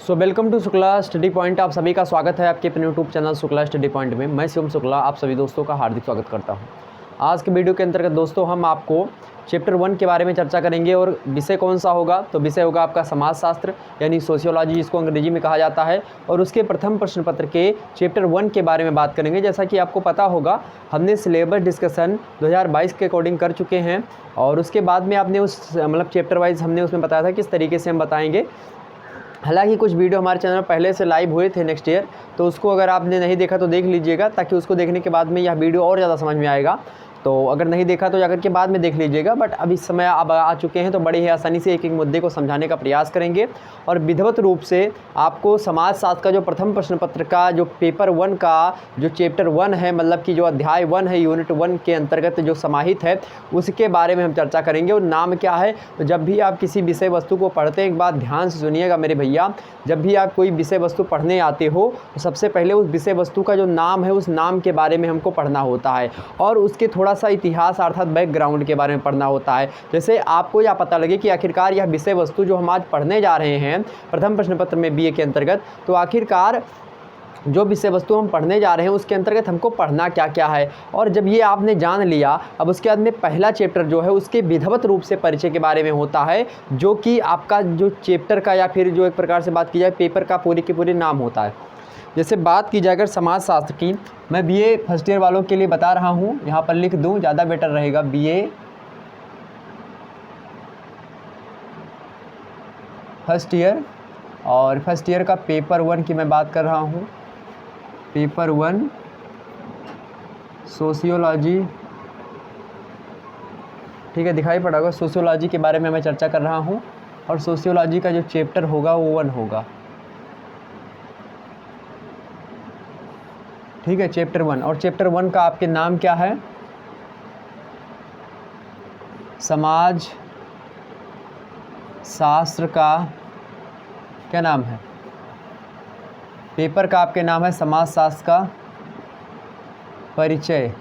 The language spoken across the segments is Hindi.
Welcome to Shukla study point. आप सभी का स्वागत है आपके अपने YouTube channel Shukla study point में। मैं शिवम शुक्ला आप सभी दोस्तों का हार्दिक स्वागत करता हूं। आज के वीडियो के अंतर्गत दोस्तों हम आपको चैप्टर 1 के बारे में चर्चा करेंगे और विषय कौन सा होगा, तो विषय होगा आपका समाजशास्त्र यानी सोशियोलॉजी, जिसको अंग्रेजी में कहा जाता है। और उसके प्रथम प्रश्न पत्र के चैप्टर 1 के बारे में बात करेंगे। जैसा कि आपको पता होगा हमने सिलेबस डिस्कशन 2022 के अकॉर्डिंग कर चुके हैं और उसके बाद में आपने उस चैप्टर वाइज हमने उसमें बताया था किस तरीके से हम बताएंगे। हालांकि कुछ वीडियो हमारे चैनल पर पहले से लाइव हुए थे नेक्स्ट ईयर, तो उसको अगर आपने नहीं देखा तो देख लीजिएगा, ताकि उसको देखने के बाद में यह वीडियो और ज़्यादा समझ में आएगा। तो अगर नहीं देखा तो जाकर के बाद में देख लीजिएगा। बट अभी समय अब आ चुके हैं तो बड़े ही आसानी से एक एक मुद्दे को समझाने का प्रयास करेंगे और विधिवत रूप से आपको समाजशास्त्र का जो प्रथम प्रश्न पत्र का जो पेपर 1 का जो चैप्टर 1 है, मतलब कि जो अध्याय 1 है यूनिट 1 के अंतर्गत जो समाहित है, उसके बारे में हम चर्चा करेंगे। और नाम क्या है, तो जब भी आप किसी विषय वस्तु को पढ़ते हैं, एक बात ध्यान से सुनिएगा मेरे भैया, जब भी आप कोई विषय वस्तु पढ़ने आते हो तो सबसे पहले उस विषय वस्तु का जो नाम है, उस नाम के बारे में हमको पढ़ना होता है और उसके थोड़ा सा इतिहास अर्थात बैकग्राउंड के बारे में पढ़ना होता है। जैसे आपको यह पता लगे कि आखिरकार यह विषय वस्तु जो हम आज पढ़ने जा रहे हैं प्रथम प्रश्न पत्र में बीए के अंतर्गत, तो आखिरकार जो विषय वस्तु हम पढ़ने जा रहे हैं उसके अंतर्गत हमको पढ़ना क्या क्या है। और जब ये आपने जान लिया, अब उसके बाद में पहला चैप्टर जो है उसके विधिवत रूप से परिचय के बारे में होता है, जो कि आपका जो चैप्टर का या फिर जो एक प्रकार से बात की जाए पेपर का पूरी की पूरी नाम होता है। जैसे बात की जाए अगर समाजशास्त्र की, मैं बीए फर्स्ट ईयर वालों के लिए बता रहा हूँ, यहाँ पर लिख दूँ ज़्यादा बेटर रहेगा। बीए फर्स्ट ईयर, और फर्स्ट ईयर का पेपर 1 की मैं बात कर रहा हूँ। पेपर 1 सोशियोलॉजी, ठीक है, दिखाई पड़ा होगा। सोशियोलॉजी के बारे में मैं चर्चा कर रहा हूँ और सोशियोलॉजी का जो चैप्टर होगा वो 1 होगा, ठीक है, चैप्टर 1। और चैप्टर 1 का आपके नाम क्या है? समाज शास्त्र का क्या नाम है? पेपर का आपके नाम है समाजशास्त्र का परिचय।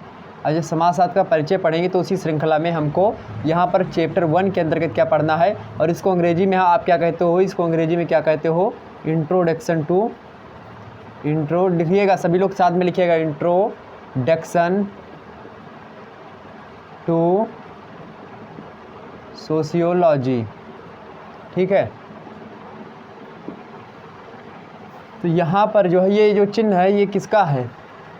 और जब समाजशास्त्र का परिचय पढ़ेंगे तो उसी श्रृंखला में हमको यहाँ पर चैप्टर 1 के अंतर्गत क्या पढ़ना है, और इसको अंग्रेजी में आप क्या कहते हो, इसको अंग्रेजी में क्या कहते हो? इंट्रोडक्शन टू, इंट्रो लिखिएगा, सभी लोग साथ में लिखिएगा, इंट्रोडक्शन टू सोशियोलॉजी, ठीक है। तो यहाँ पर जो है ये जो चिन्ह है ये किसका है,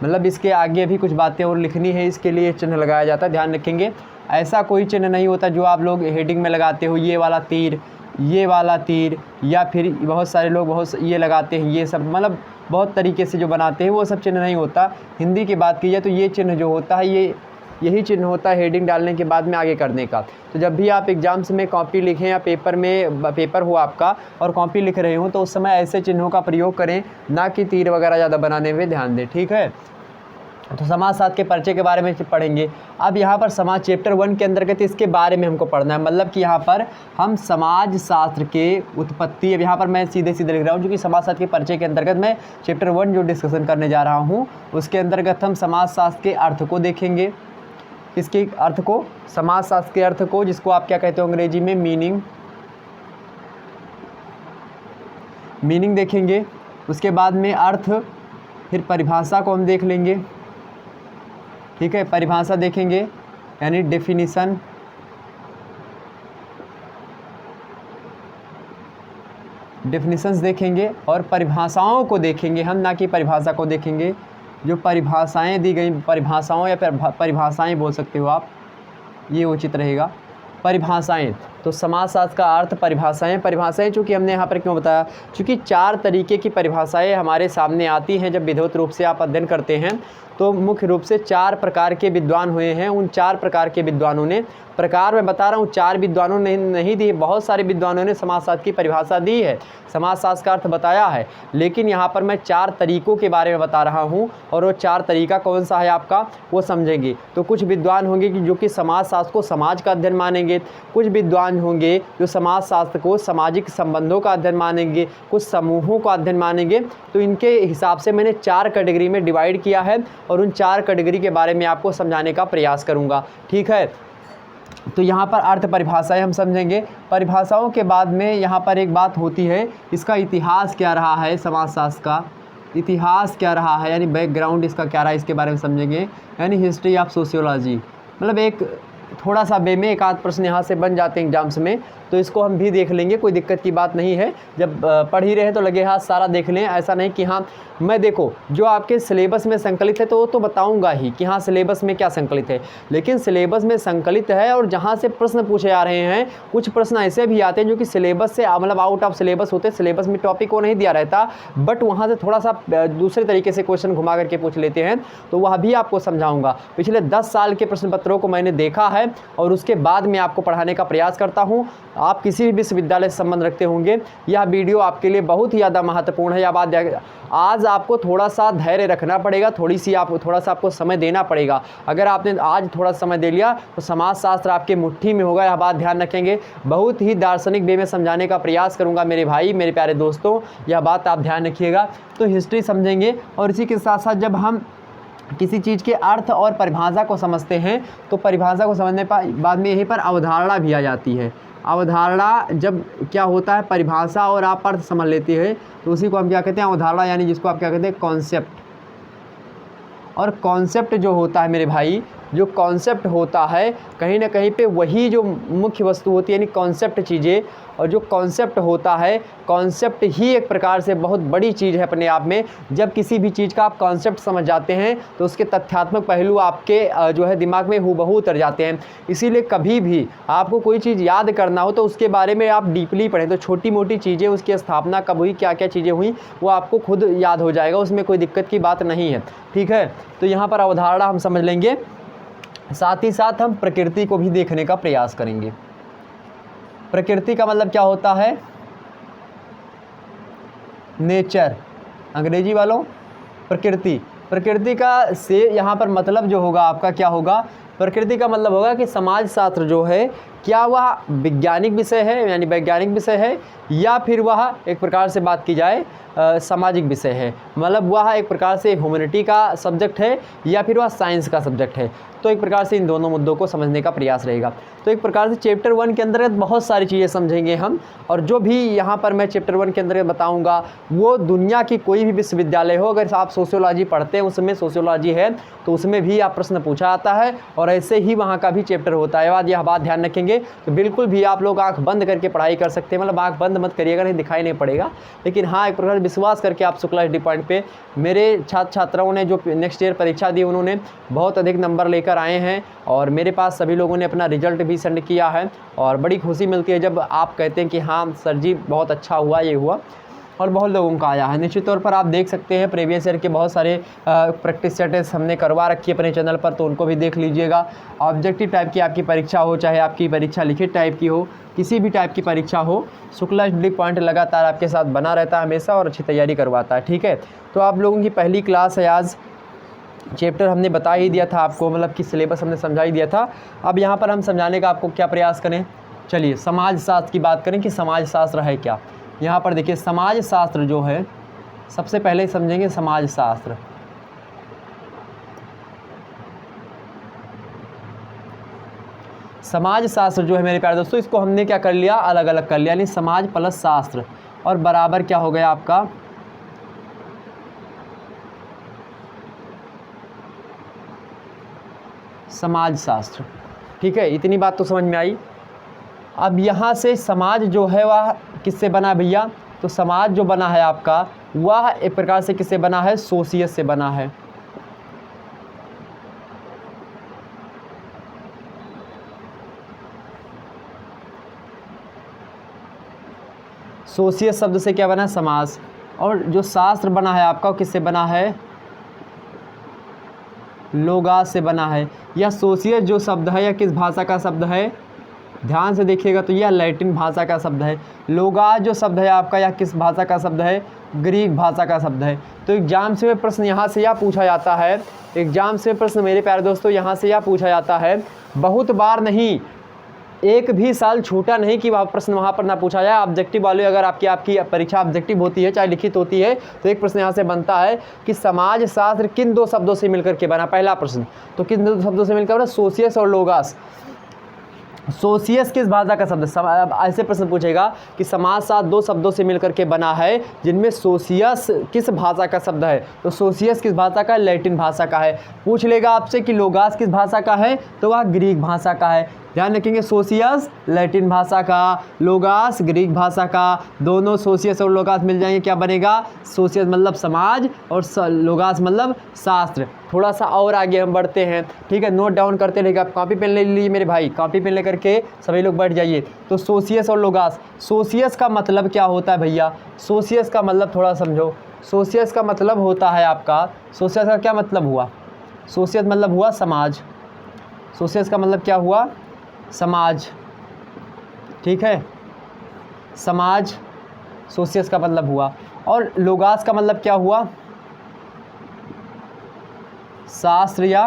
मतलब इसके आगे भी कुछ बातें और लिखनी है, इसके लिए चिन्ह लगाया जाता है, ध्यान रखेंगे। ऐसा कोई चिन्ह नहीं होता जो आप लोग हेडिंग में लगाते हो, ये वाला तीर, ये वाला तीर, या फिर बहुत सारे लोग बहुत ये लगाते हैं, ये सब मतलब बहुत तरीके से जो बनाते हैं वो सब चिन्ह नहीं होता। हिंदी की बात की जाए तो ये चिन्ह जो होता है ये यही चिन्ह होता है हेडिंग डालने के बाद में आगे करने का। तो जब भी आप एग्जाम्स में कॉपी लिखें या पेपर हो आपका और कॉपी लिख रहे हो तो उस समय ऐसे चिन्हों का प्रयोग करें, ना कि तीर वगैरह ज़्यादा बनाने में ध्यान दें, ठीक है। तो समाजशास्त्र के परिचय के बारे में पढ़ेंगे। अब यहाँ पर समाज चैप्टर 1 के अंतर्गत इसके बारे में हमको पढ़ना है, मतलब कि यहाँ पर हम समाजशास्त्र के उत्पत्ति, अब यहाँ पर मैं सीधे सीधे लिख रहा हूँ क्योंकि समाजशास्त्र के परिचय के अंतर्गत मैं चैप्टर 1 जो डिस्कशन करने जा रहा हूँ उसके अंतर्गत हम समाजशास्त्र के अर्थ को देखेंगे। किसके अर्थ को? समाजशास्त्र के अर्थ को, जिसको आप क्या कहते हो अंग्रेजी में मीनिंग देखेंगे। उसके बाद में अर्थ, फिर परिभाषा को हम देख लेंगे, ठीक है, परिभाषा देखेंगे यानी डेफिनेशंस देखेंगे और परिभाषाओं को देखेंगे हम, ना कि परिभाषा को देखेंगे। जो परिभाषाएं दी गई, परिभाषाओं या परिभाषाएं बोल सकते हो आप, ये उचित रहेगा। परिभाषाएं, तो समाजशास्त्र का अर्थ, परिभाषाएं चूँकि हमने यहाँ पर क्यों बताया, चूँकि 4 तरीके की परिभाषाएं हमारे सामने आती हैं जब विधिवत रूप से आप अध्ययन करते हैं। तो मुख्य रूप से 4 प्रकार के विद्वान हुए हैं। उन 4 प्रकार के विद्वानों ने, प्रकार मैं बता रहा हूँ, 4 विद्वानों ने नहीं दी, बहुत सारे विद्वानों ने समाजशास्त्र की परिभाषा दी है, समाजशास्त्र का अर्थ बताया है, लेकिन यहाँ पर मैं 4 तरीकों के बारे में बता रहा हूँ और वो 4 तरीका कौन सा है आपका वो समझेंगे। तो कुछ विद्वान होंगे कि जो कि समाजशास्त्र को समाज का अध्ययन मानेंगे, कुछ विद्वान होंगे जो समाजशास्त्र को सामाजिक संबंधों का अध्ययन मानेंगे, कुछ समूहों का अध्ययन मानेंगे। तो इनके हिसाब से मैंने 4 कैटेगरी में डिवाइड किया है और उन 4 कैटेगरी के बारे में आपको समझाने का प्रयास करूँगा, ठीक है। तो यहाँ पर अर्थ परिभाषाएं हम समझेंगे। परिभाषाओं के बाद में यहाँ पर एक बात होती है, इसका इतिहास क्या रहा है, समाजशास्त्र का इतिहास क्या रहा है, यानी बैकग्राउंड इसका क्या रहा है, इसके बारे में समझेंगे, यानी हिस्ट्री ऑफ सोशियोलॉजी। मतलब एक थोड़ा सा वे में एक आध प्रश्न यहाँ से बन जाते हैं एग्जाम्स में, तो इसको हम भी देख लेंगे, कोई दिक्कत की बात नहीं है। जब पढ़ ही रहे तो लगे हाथ सारा देख लें, ऐसा नहीं कि हाँ मैं देखो जो आपके सिलेबस में संकलित है तो बताऊंगा ही कि हाँ सिलेबस में क्या संकलित है, लेकिन सिलेबस में संकलित है और जहाँ से प्रश्न पूछे जा रहे हैं, कुछ प्रश्न ऐसे भी आते हैं जो कि सिलेबस से मतलब आउट ऑफ सिलेबस होते हैं, सिलेबस में टॉपिक को नहीं दिया रहता, बट वहाँ से थोड़ा सा दूसरे तरीके से क्वेश्चन घुमा करके पूछ लेते हैं, तो वह भी आपको समझाऊंगा। पिछले 10 साल के प्रश्न पत्रों को मैंने देखा है और उसके बाद मैं आपको पढ़ाने का प्रयास करता हूँ। आप किसी भी विश्वविद्यालय से संबंध रखते होंगे, यह वीडियो आपके लिए बहुत ही ज़्यादा महत्वपूर्ण है। यह बात आज आपको थोड़ा सा धैर्य रखना पड़ेगा, थोड़ा सा आपको समय देना पड़ेगा। अगर आपने आज थोड़ा समय दे लिया तो समाजशास्त्र आपके मुट्ठी में होगा, यह बात ध्यान रखेंगे। बहुत ही दार्शनिक वे में समझाने का प्रयास करूंगा मेरे भाई, मेरे प्यारे दोस्तों, यह बात आप ध्यान रखिएगा। तो हिस्ट्री समझेंगे और इसी के साथ साथ जब हम किसी चीज़ के अर्थ और परिभाषा को समझते हैं तो परिभाषा को समझने पर बाद में यहीं पर अवधारणा भी आ जाती है। अवधारणा जब क्या होता है, परिभाषा और आप अर्थ समझ लेते हैं तो उसी को हम क्या कहते हैं, अवधारणा, यानी जिसको आप क्या कहते हैं, कॉन्सेप्ट। और कॉन्सेप्ट जो होता है मेरे भाई, जो कॉन्सेप्ट होता है कहीं ना कहीं पे वही जो मुख्य वस्तु होती है, यानी कॉन्सेप्ट चीज़ें, और जो कॉन्सेप्ट होता है, कॉन्सेप्ट ही एक प्रकार से बहुत बड़ी चीज़ है अपने आप में। जब किसी भी चीज़ का आप कॉन्सेप्ट समझ जाते हैं तो उसके तथ्यात्मक पहलू आपके जो है दिमाग में हूबहू उतर जाते हैं। इसीलिए कभी भी आपको कोई चीज़ याद करना हो तो उसके बारे में आप डीपली पढ़ें, तो छोटी मोटी चीज़ें, उसकी स्थापना कब हुई, क्या क्या चीज़ें हुई, वो आपको खुद याद हो जाएगा, उसमें कोई दिक्कत की बात नहीं है। ठीक है, तो यहाँ पर अवधारणा हम समझ लेंगे, साथ ही साथ हम प्रकृति को भी देखने का प्रयास करेंगे। प्रकृति का मतलब क्या होता है, नेचर, अंग्रेजी वालों प्रकृति। प्रकृति का से यहाँ पर मतलब जो होगा आपका क्या होगा, प्रकृति का मतलब होगा कि समाजशास्त्र जो है क्या वह वैज्ञानिक विषय है, यानी वैज्ञानिक विषय है, या फिर वह एक प्रकार से बात की जाए सामाजिक विषय है, मतलब वह एक प्रकार से ह्यूमैनिटी का सब्जेक्ट है या फिर वह साइंस का सब्जेक्ट है। तो एक प्रकार से इन दोनों मुद्दों को समझने का प्रयास रहेगा। तो एक प्रकार से चैप्टर 1 के अंतर्गत बहुत सारी चीज़ें समझेंगे हम, और जो भी यहाँ पर मैं चैप्टर 1 के अंतर्गत बताऊँगा वो दुनिया की कोई भी विश्वविद्यालय हो, अगर आप सोशियोलॉजी पढ़ते हैं उसमें सोशियोलॉजी है तो उसमें भी आप प्रश्न पूछा आता है और ऐसे ही वहाँ का भी चैप्टर होता है। यह बात ध्यान रखेंगे, तो बिल्कुल भी आप लोग आँख बंद करके पढ़ाई कर सकते हैं, मतलब आँख बंद मत करिएगा, नहीं दिखाई नहीं पड़ेगा, लेकिन हाँ एक प्रकार विश्वास करके आप शुक्ला स्टडी पॉइंट पे, मेरे छात्र छात्राओं ने जो नेक्स्ट ईयर परीक्षा दी उन्होंने बहुत अधिक नंबर लेकर आए हैं और मेरे पास सभी लोगों ने अपना रिजल्ट भी सेंड किया है, और बड़ी खुशी मिलती है जब आप कहते हैं कि हाँ सर जी बहुत अच्छा हुआ, ये हुआ, और बहुत लोगों का आया है। निश्चित तौर पर आप देख सकते हैं प्रीवियस ईयर के बहुत सारे प्रैक्टिस सेट्स हमने करवा रखी है अपने चैनल पर, तो उनको भी देख लीजिएगा। ऑब्जेक्टिव टाइप की आपकी परीक्षा हो, चाहे आपकी परीक्षा लिखित टाइप की हो, किसी भी टाइप की परीक्षा हो, शुक्ला स्टडी पॉइंट लगातार आपके साथ बना रहता है हमेशा और अच्छी तैयारी करवाता है। ठीक है, तो आप लोगों की पहली क्लास है आज, चैप्टर हमने बता ही दिया था आपको, मतलब कि सिलेबस हमने समझा ही दिया था। अब यहाँ पर हम समझाने का आपको क्या प्रयास करें, चलिए समाजशास्त्र की बात करें कि समाजशास्त्र है क्या। यहाँ पर देखिए समाजशास्त्र जो है, सबसे पहले समझेंगे समाजशास्त्र। समाजशास्त्र जो है मेरे प्यारे दोस्तों, इसको हमने क्या कर लिया, अलग अलग कर लिया, यानी समाज प्लस शास्त्र, और बराबर क्या हो गया आपका समाजशास्त्र। ठीक है, इतनी बात तो समझ में आई। अब यहाँ से समाज जो है वह किससे बना भैया, तो समाज जो बना है आपका वह एक प्रकार से किससे बना है, सोशियस से बना है। सोशियस शब्द से क्या बना है, समाज। और जो शास्त्र बना है आपका किससे बना है, लोगास से बना है। यह सोशियस जो शब्द है यह किस भाषा का शब्द है, ध्यान से देखिएगा तो यह लैटिन भाषा का शब्द है। लोगास जो शब्द है आपका यह किस भाषा का शब्द है, ग्रीक भाषा का शब्द है। तो एग्जाम से प्रश्न यहाँ से यह पूछा जाता है, एग्जाम से प्रश्न मेरे प्यारे दोस्तों यहाँ से यह पूछा जाता है, बहुत बार नहीं, एक भी साल छूटा नहीं कि वह प्रश्न वहाँ पर ना पूछा जाए। ऑब्जेक्टिव वाले अगर आपकी परीक्षा ऑब्जेक्टिव होती है, चाहे लिखित होती है, तो एक प्रश्न यहाँ से बनता है कि समाजशास्त्र किन दो शब्दों से मिलकर के बना, पहला प्रश्न। तो किन दो शब्दों से मिलकर बना, सोशियस और लोगास। सोशियस किस भाषा का शब्द है? अब ऐसे प्रश्न पूछेगा कि समाज साथ दो शब्दों से मिलकर के बना है, जिनमें सोशियस किस भाषा का शब्द है? तो सोशियस किस भाषा का है? लैटिन भाषा का है। पूछ लेगा आपसे कि लोगास किस भाषा का है? तो वह ग्रीक भाषा का है। ध्यान रखेंगे, सोशियस लैटिन भाषा का, लोगास ग्रीक भाषा का। दोनों सोशियस और लोगास मिल जाएंगे, क्या बनेगा? सोशियस मतलब समाज और लोगास मतलब शास्त्र। थोड़ा सा और आगे हम बढ़ते हैं, ठीक है? नोट डाउन करते रहेगा। आप कॉपी पेन ले लीजिए मेरे भाई, कॉपी पेन लेकर के सभी लोग बैठ जाइए। तो सोशियस और लोगास, सोशियस का मतलब क्या होता है भैया? सोशियस का मतलब थोड़ा समझो। सोशियस का मतलब होता है आपका, सोशियस का क्या मतलब हुआ? सोशियस मतलब हुआ समाज। सोशियस का मतलब क्या हुआ? समाज, ठीक है? समाज सोशियस का मतलब हुआ। और लोगास का मतलब क्या हुआ? शास्त्र या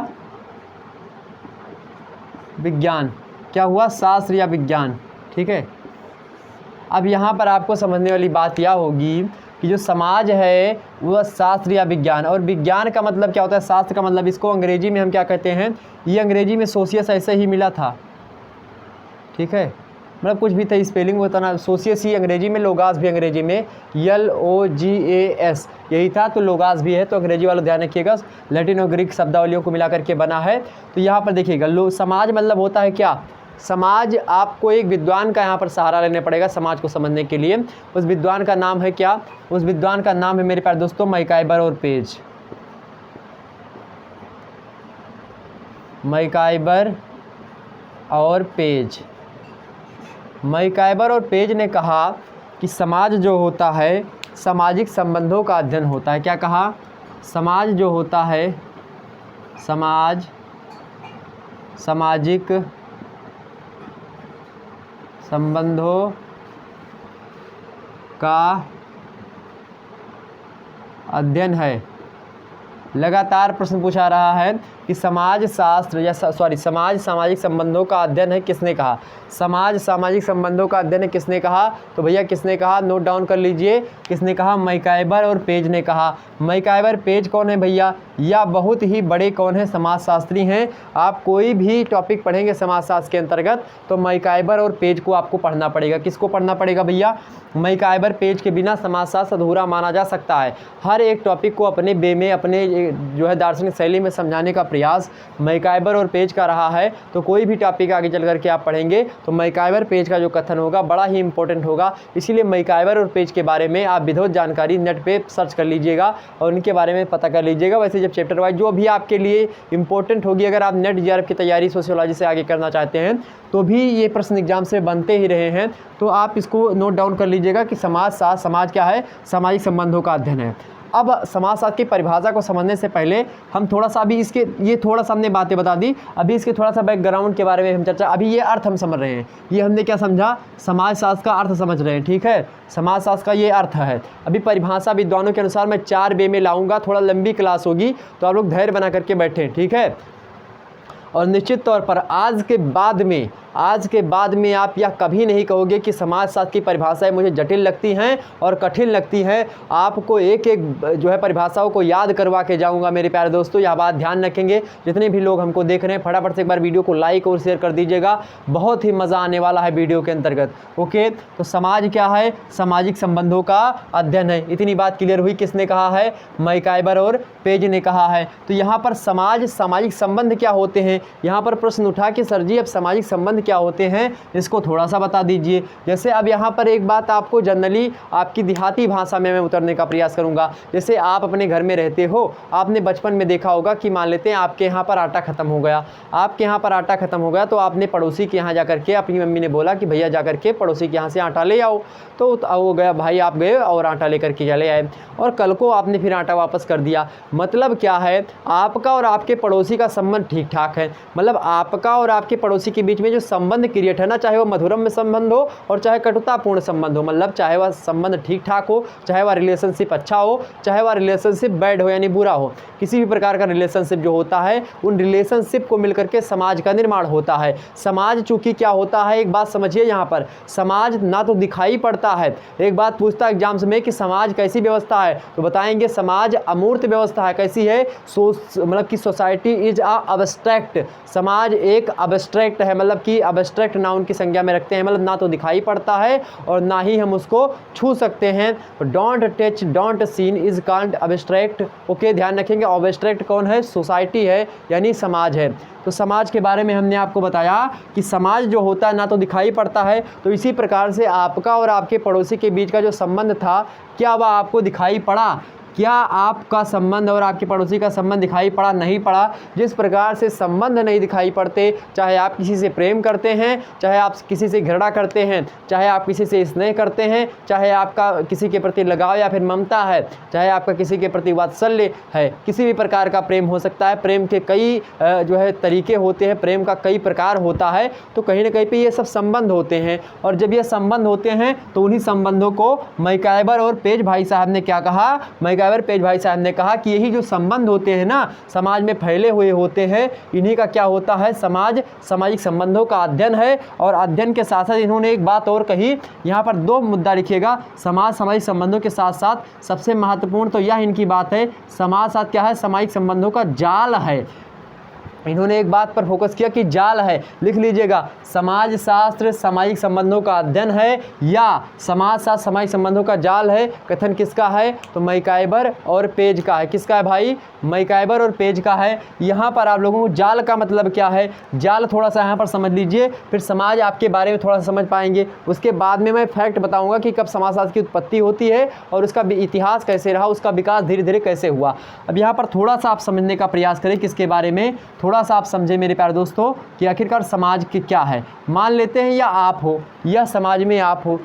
विज्ञान। क्या हुआ? शास्त्र या विज्ञान, ठीक है? अब यहाँ पर आपको समझने वाली बात यह होगी कि जो समाज है वह शास्त्र या विज्ञान, और विज्ञान का मतलब क्या होता है? शास्त्र का मतलब, इसको अंग्रेजी में हम क्या कहते हैं? ये अंग्रेजी में सोशियस ऐसे ही मिला था, ठीक है? मतलब कुछ भी था, स्पेलिंग होता ना, सोशियस ही अंग्रेजी में, लोगास भी अंग्रेजी में LOGAS यही था। तो लोगास भी है, तो अंग्रेजी वाला ध्यान रखिएगा, लैटिन और ग्रीक शब्दावलियों को मिला करके बना है। तो यहाँ पर देखिएगा, समाज मतलब होता है क्या? समाज, आपको एक विद्वान का यहाँ पर सहारा लेना पड़ेगा समाज को समझने के लिए। उस विद्वान का नाम है क्या? उस विद्वान का नाम है मेरे प्यारे दोस्तों मैकाइबर और पेज। मैकाइबर और पेज। मैकाइबर और पेज ने कहा कि समाज जो होता है सामाजिक संबंधों का अध्ययन होता है। क्या कहा? समाज जो होता है, समाज सामाजिक संबंधों का अध्ययन है। लगातार प्रश्न पूछा रहा है कि समाज शास्त्र या समाज सामाजिक संबंधों का अध्ययन है, किसने कहा? समाज सामाजिक संबंधों का अध्ययन है, किसने कहा? तो भैया किसने कहा? नोट डाउन कर लीजिए, किसने कहा? मैकाइबर और पेज ने कहा। मैकाइबर पेज कौन है भैया? या बहुत ही बड़े कौन है? समाजशास्त्री हैं। आप कोई भी टॉपिक पढ़ेंगे समाजशास्त्र के अंतर्गत तो मैकाइबर और पेज को आपको पढ़ना पड़ेगा। किसको पढ़ना पड़ेगा भैया? मैकाइबर पेज के बिना समाजशास्त्र अधूरा माना जा सकता है। हर एक टॉपिक को अपने वे में, अपने जो है दार्शनिक शैली में समझाने का प्रयास मैकाइबर और पेज का रहा है। तो कोई भी टॉपिक आगे चल करके आप पढ़ेंगे तो मैकाइबर पेज का जो कथन होगा बड़ा ही इंपॉर्टेंट होगा। इसीलिए मैकाइबर और पेज के बारे में आप विधिवत जानकारी नेट पे सर्च कर लीजिएगा और उनके बारे में पता कर लीजिएगा। वैसे जब चैप्टर वाइज जो भी आपके लिए इंपॉर्टेंट होगी, अगर आप नेट JRF की तैयारी सोशियोलॉजी से आगे करना चाहते हैं तो भी ये प्रश्न एग्जाम से बनते ही रहे हैं, तो आप इसको नोट डाउन कर लीजिएगा कि समाज क्या है? सामाजिक संबंधों का अध्ययन है। अब समाजशास्त्र की परिभाषा को समझने से पहले हम थोड़ा सा अभी इसके, ये थोड़ा सा हमने बातें बता दी, अभी इसके थोड़ा सा बैकग्राउंड के बारे में हम चर्चा, अभी ये अर्थ हम समझ रहे हैं। ये हमने क्या समझा? समाजशास्त्र का अर्थ समझ रहे हैं, ठीक है? समाजशास्त्र का ये अर्थ है। अभी परिभाषा विद्वानों के अनुसार मैं 4 वे में लाऊंगा, थोड़ा लंबी क्लास होगी तो आप लोग धैर्य बना करके बैठें, ठीक है? और निश्चित तौर पर आज के बाद में आप यह कभी नहीं कहोगे कि समाजशास्त्र की परिभाषाएं मुझे जटिल लगती हैं और कठिन लगती हैं। आपको एक एक जो है परिभाषाओं को याद करवा के जाऊंगा मेरे प्यारे दोस्तों, यह बात ध्यान रखेंगे। जितने भी लोग हमको देख रहे हैं फटाफट से एक बार वीडियो को लाइक और शेयर कर दीजिएगा, बहुत ही मज़ा आने वाला है वीडियो के अंतर्गत। ओके, तो समाज क्या है? सामाजिक संबंधों का अध्ययन है। इतनी बात क्लियर हुई। किसने कहा है? मैकाइबर और पेज ने कहा है। तो यहाँ पर समाज सामाजिक संबंध क्या होते हैं? यहाँ पर प्रश्न उठा कि सर जी अब सामाजिक संबंध क्या होते हैं, इसको थोड़ा सा बता दीजिए। जैसे अब यहाँ पर एक बात आपको जनरली आपकी देहाती भाषा में मैं उतरने का प्रयास करूँगा। जैसे आप अपने घर में रहते हो, आपने बचपन में देखा होगा कि मान लेते हैं आपके यहाँ पर आटा ख़त्म हो गया, आपके यहाँ पर आटा ख़त्म हो गया तो आपने पड़ोसी के यहाँ जा करके अपनी मम्मी ने बोला कि भैया जा करके पड़ोसी के यहाँ से आटा ले आओ। तो वो गया, भाई आप गए और आटा लेकर के चले आए और कल को आपने फिर आटा वापस कर दिया। मतलब क्या है? आपका और आपके पड़ोसी का संबंध ठीक ठाक है। मतलब आपका और आपके पड़ोसी के बीच में जो संबंध क्रिएट है ना, चाहे वो मधुरम में संबंध हो और चाहे कटुतापूर्ण संबंध हो, मतलब चाहे वह संबंध ठीक ठाक हो, चाहे वह रिलेशनशिप अच्छा हो, चाहे वह रिलेशनशिप बैड हो यानी बुरा हो, किसी भी प्रकार का रिलेशनशिप जो होता है उन रिलेशनशिप को मिलकर के समाज का निर्माण होता है। समाज चूंकि क्या होता है, एक बात समझिए, यहाँ पर समाज ना तो दिखाई पड़ता है। एक बात पूछता है एग्जाम्स में कि समाज कैसी व्यवस्था है, तो बताएंगे समाज अमूर्त व्यवस्था है। कैसी है? मतलब कि सोसाइटी इज अ अब्स्ट्रैक्ट, समाज एक अब्स्ट्रैक्ट है, मतलब कि अब्स्ट्रैक्ट नाउन की संज्ञा में रखते हैं, मतलब ना तो दिखाई पड़ता है और ना ही हम उसको छू सकते हैं। Don't touch don't seen is called abstract. Okay, ध्यान रखेंगे अब्स्ट्रैक्ट कौन है? सोसाइटी है, यानी समाज है। तो समाज के बारे में हमने आपको बताया कि समाज जो होता है ना तो दिखाई पड़ता है, तो इसी प्रकार से आपका और आपके पड़ोसी के बीच का जो संबंध था, क्या वह आपको दिखाई पड़ा? क्या आपका संबंध और आपके पड़ोसी का संबंध दिखाई पड़ा? नहीं पड़ा। जिस प्रकार से संबंध नहीं दिखाई पड़ते, चाहे आप किसी से प्रेम करते हैं, चाहे आप किसी से घृणा करते हैं, चाहे आप किसी से स्नेह करते हैं, चाहे आपका किसी के प्रति लगाव या फिर ममता है, चाहे आपका किसी के प्रति वात्सल्य है, किसी भी प्रकार का प्रेम हो सकता है। प्रेम के कई जो है तरीके होते हैं, प्रेम का कई प्रकार होता है। तो कहीं ना कहीं पे ये सब संबंध होते हैं, और जब ये संबंध होते हैं तो उन्हीं संबंधों को मैकाइवर और पेज भाई साहब ने क्या कहा? मैकाइवर पेज भाई साहब ने कहा कि यही जो संबंध होते हैं ना, समाज में फैले हुए होते हैं, इन्हीं का क्या होता है? सामाजिक संबंधों का अध्ययन है। और अध्ययन के साथ साथ इन्होंने एक बात और कही, यहाँ पर दो मुद्दा लिखिएगा, सामाजिक संबंधों के साथ साथ सबसे महत्वपूर्ण तो यह इनकी बात है, समाज साथ क्या है? सामाजिक संबंधों का जाल है। इन्होंने एक बात पर फोकस किया कि जाल है, लिख लीजिएगा, समाज शास्त्र सामाजिक संबंधों का अध्ययन है या समाज शास्त्र सामाजिक संबंधों का जाल है। कथन किसका है? तो मैकाइवर और पेज का है। किसका है भाई? मैकाइवर और पेज का है। यहाँ पर आप लोगों को जाल का मतलब क्या है, जाल थोड़ा सा यहाँ पर समझ लीजिए, फिर समाज आपके बारे में थोड़ा सा समझ पाएंगे। उसके बाद में मैं फैक्ट बताऊँगा कि कब समाजशास्त्र की उत्पत्ति होती है और उसका इतिहास कैसे रहा, उसका विकास धीरे धीरे कैसे हुआ। अब यहाँ पर थोड़ा सा आप समझने का प्रयास करें किसके बारे में, थोड़ा सा आप समझें मेरे प्यारे दोस्तों कि आखिरकार समाज की क्या है। मान लेते हैं या आप हो या समाज में आप हो।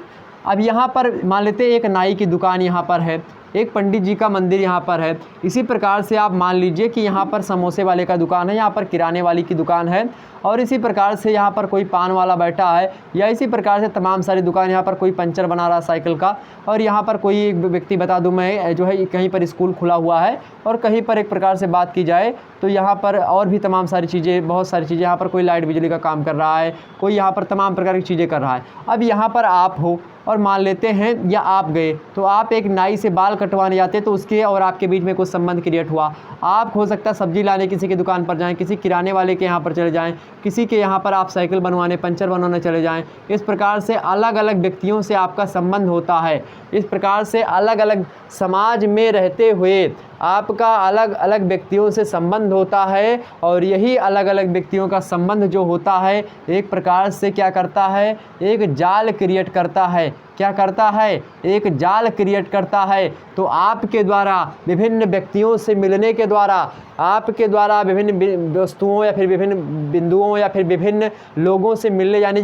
अब यहाँ पर मान लेते हैं एक नाई की दुकान यहाँ पर है, एक पंडित जी का मंदिर यहाँ पर है। इसी प्रकार से आप मान लीजिए कि यहाँ पर समोसे वाले का दुकान है, यहाँ पर किराने वाली की दुकान है, और इसी प्रकार से यहाँ पर कोई पान वाला बैठा है, या इसी प्रकार से तमाम सारी दुकान, यहाँ पर कोई पंचर बना रहा साइकिल का, और यहाँ पर कोई एक व्यक्ति बता दूँ मैं जो है कहीं पर स्कूल खुला हुआ है, और कहीं पर एक प्रकार से बात की जाए तो यहाँ पर और भी तमाम सारी चीज़ें, बहुत सारी चीज़ें, यहाँ पर कोई लाइट बिजली का काम कर रहा है, कोई यहाँ पर तमाम प्रकार की चीज़ें कर रहा है। अब यहाँ पर आप हो और मान लेते हैं या आप गए तो आप एक नाई से बाल कटवाने जाते तो उसके और आपके बीच में कुछ संबंध क्रिएट हुआ। आप हो सकता है सब्जी लाने किसी की दुकान पर जाएं, किसी किराने वाले के यहाँ पर चले जाएं, किसी के यहाँ पर आप साइकिल बनवाने, पंचर बनवाने चले जाएं। इस प्रकार से अलग अलग व्यक्तियों से आपका संबंध होता है। इस प्रकार से अलग अलग समाज में रहते हुए आपका अलग अलग व्यक्तियों से संबंध होता है, और यही अलग अलग व्यक्तियों का संबंध जो होता है एक प्रकार से क्या करता है? एक जाल क्रिएट करता है। क्या करता है? एक जाल क्रिएट करता है। तो आपके द्वारा विभिन्न व्यक्तियों से मिलने के द्वारा, आपके द्वारा विभिन्न वस्तुओं या फिर विभिन्न बिंदुओं या फिर विभिन्न लोगों से मिलने यानी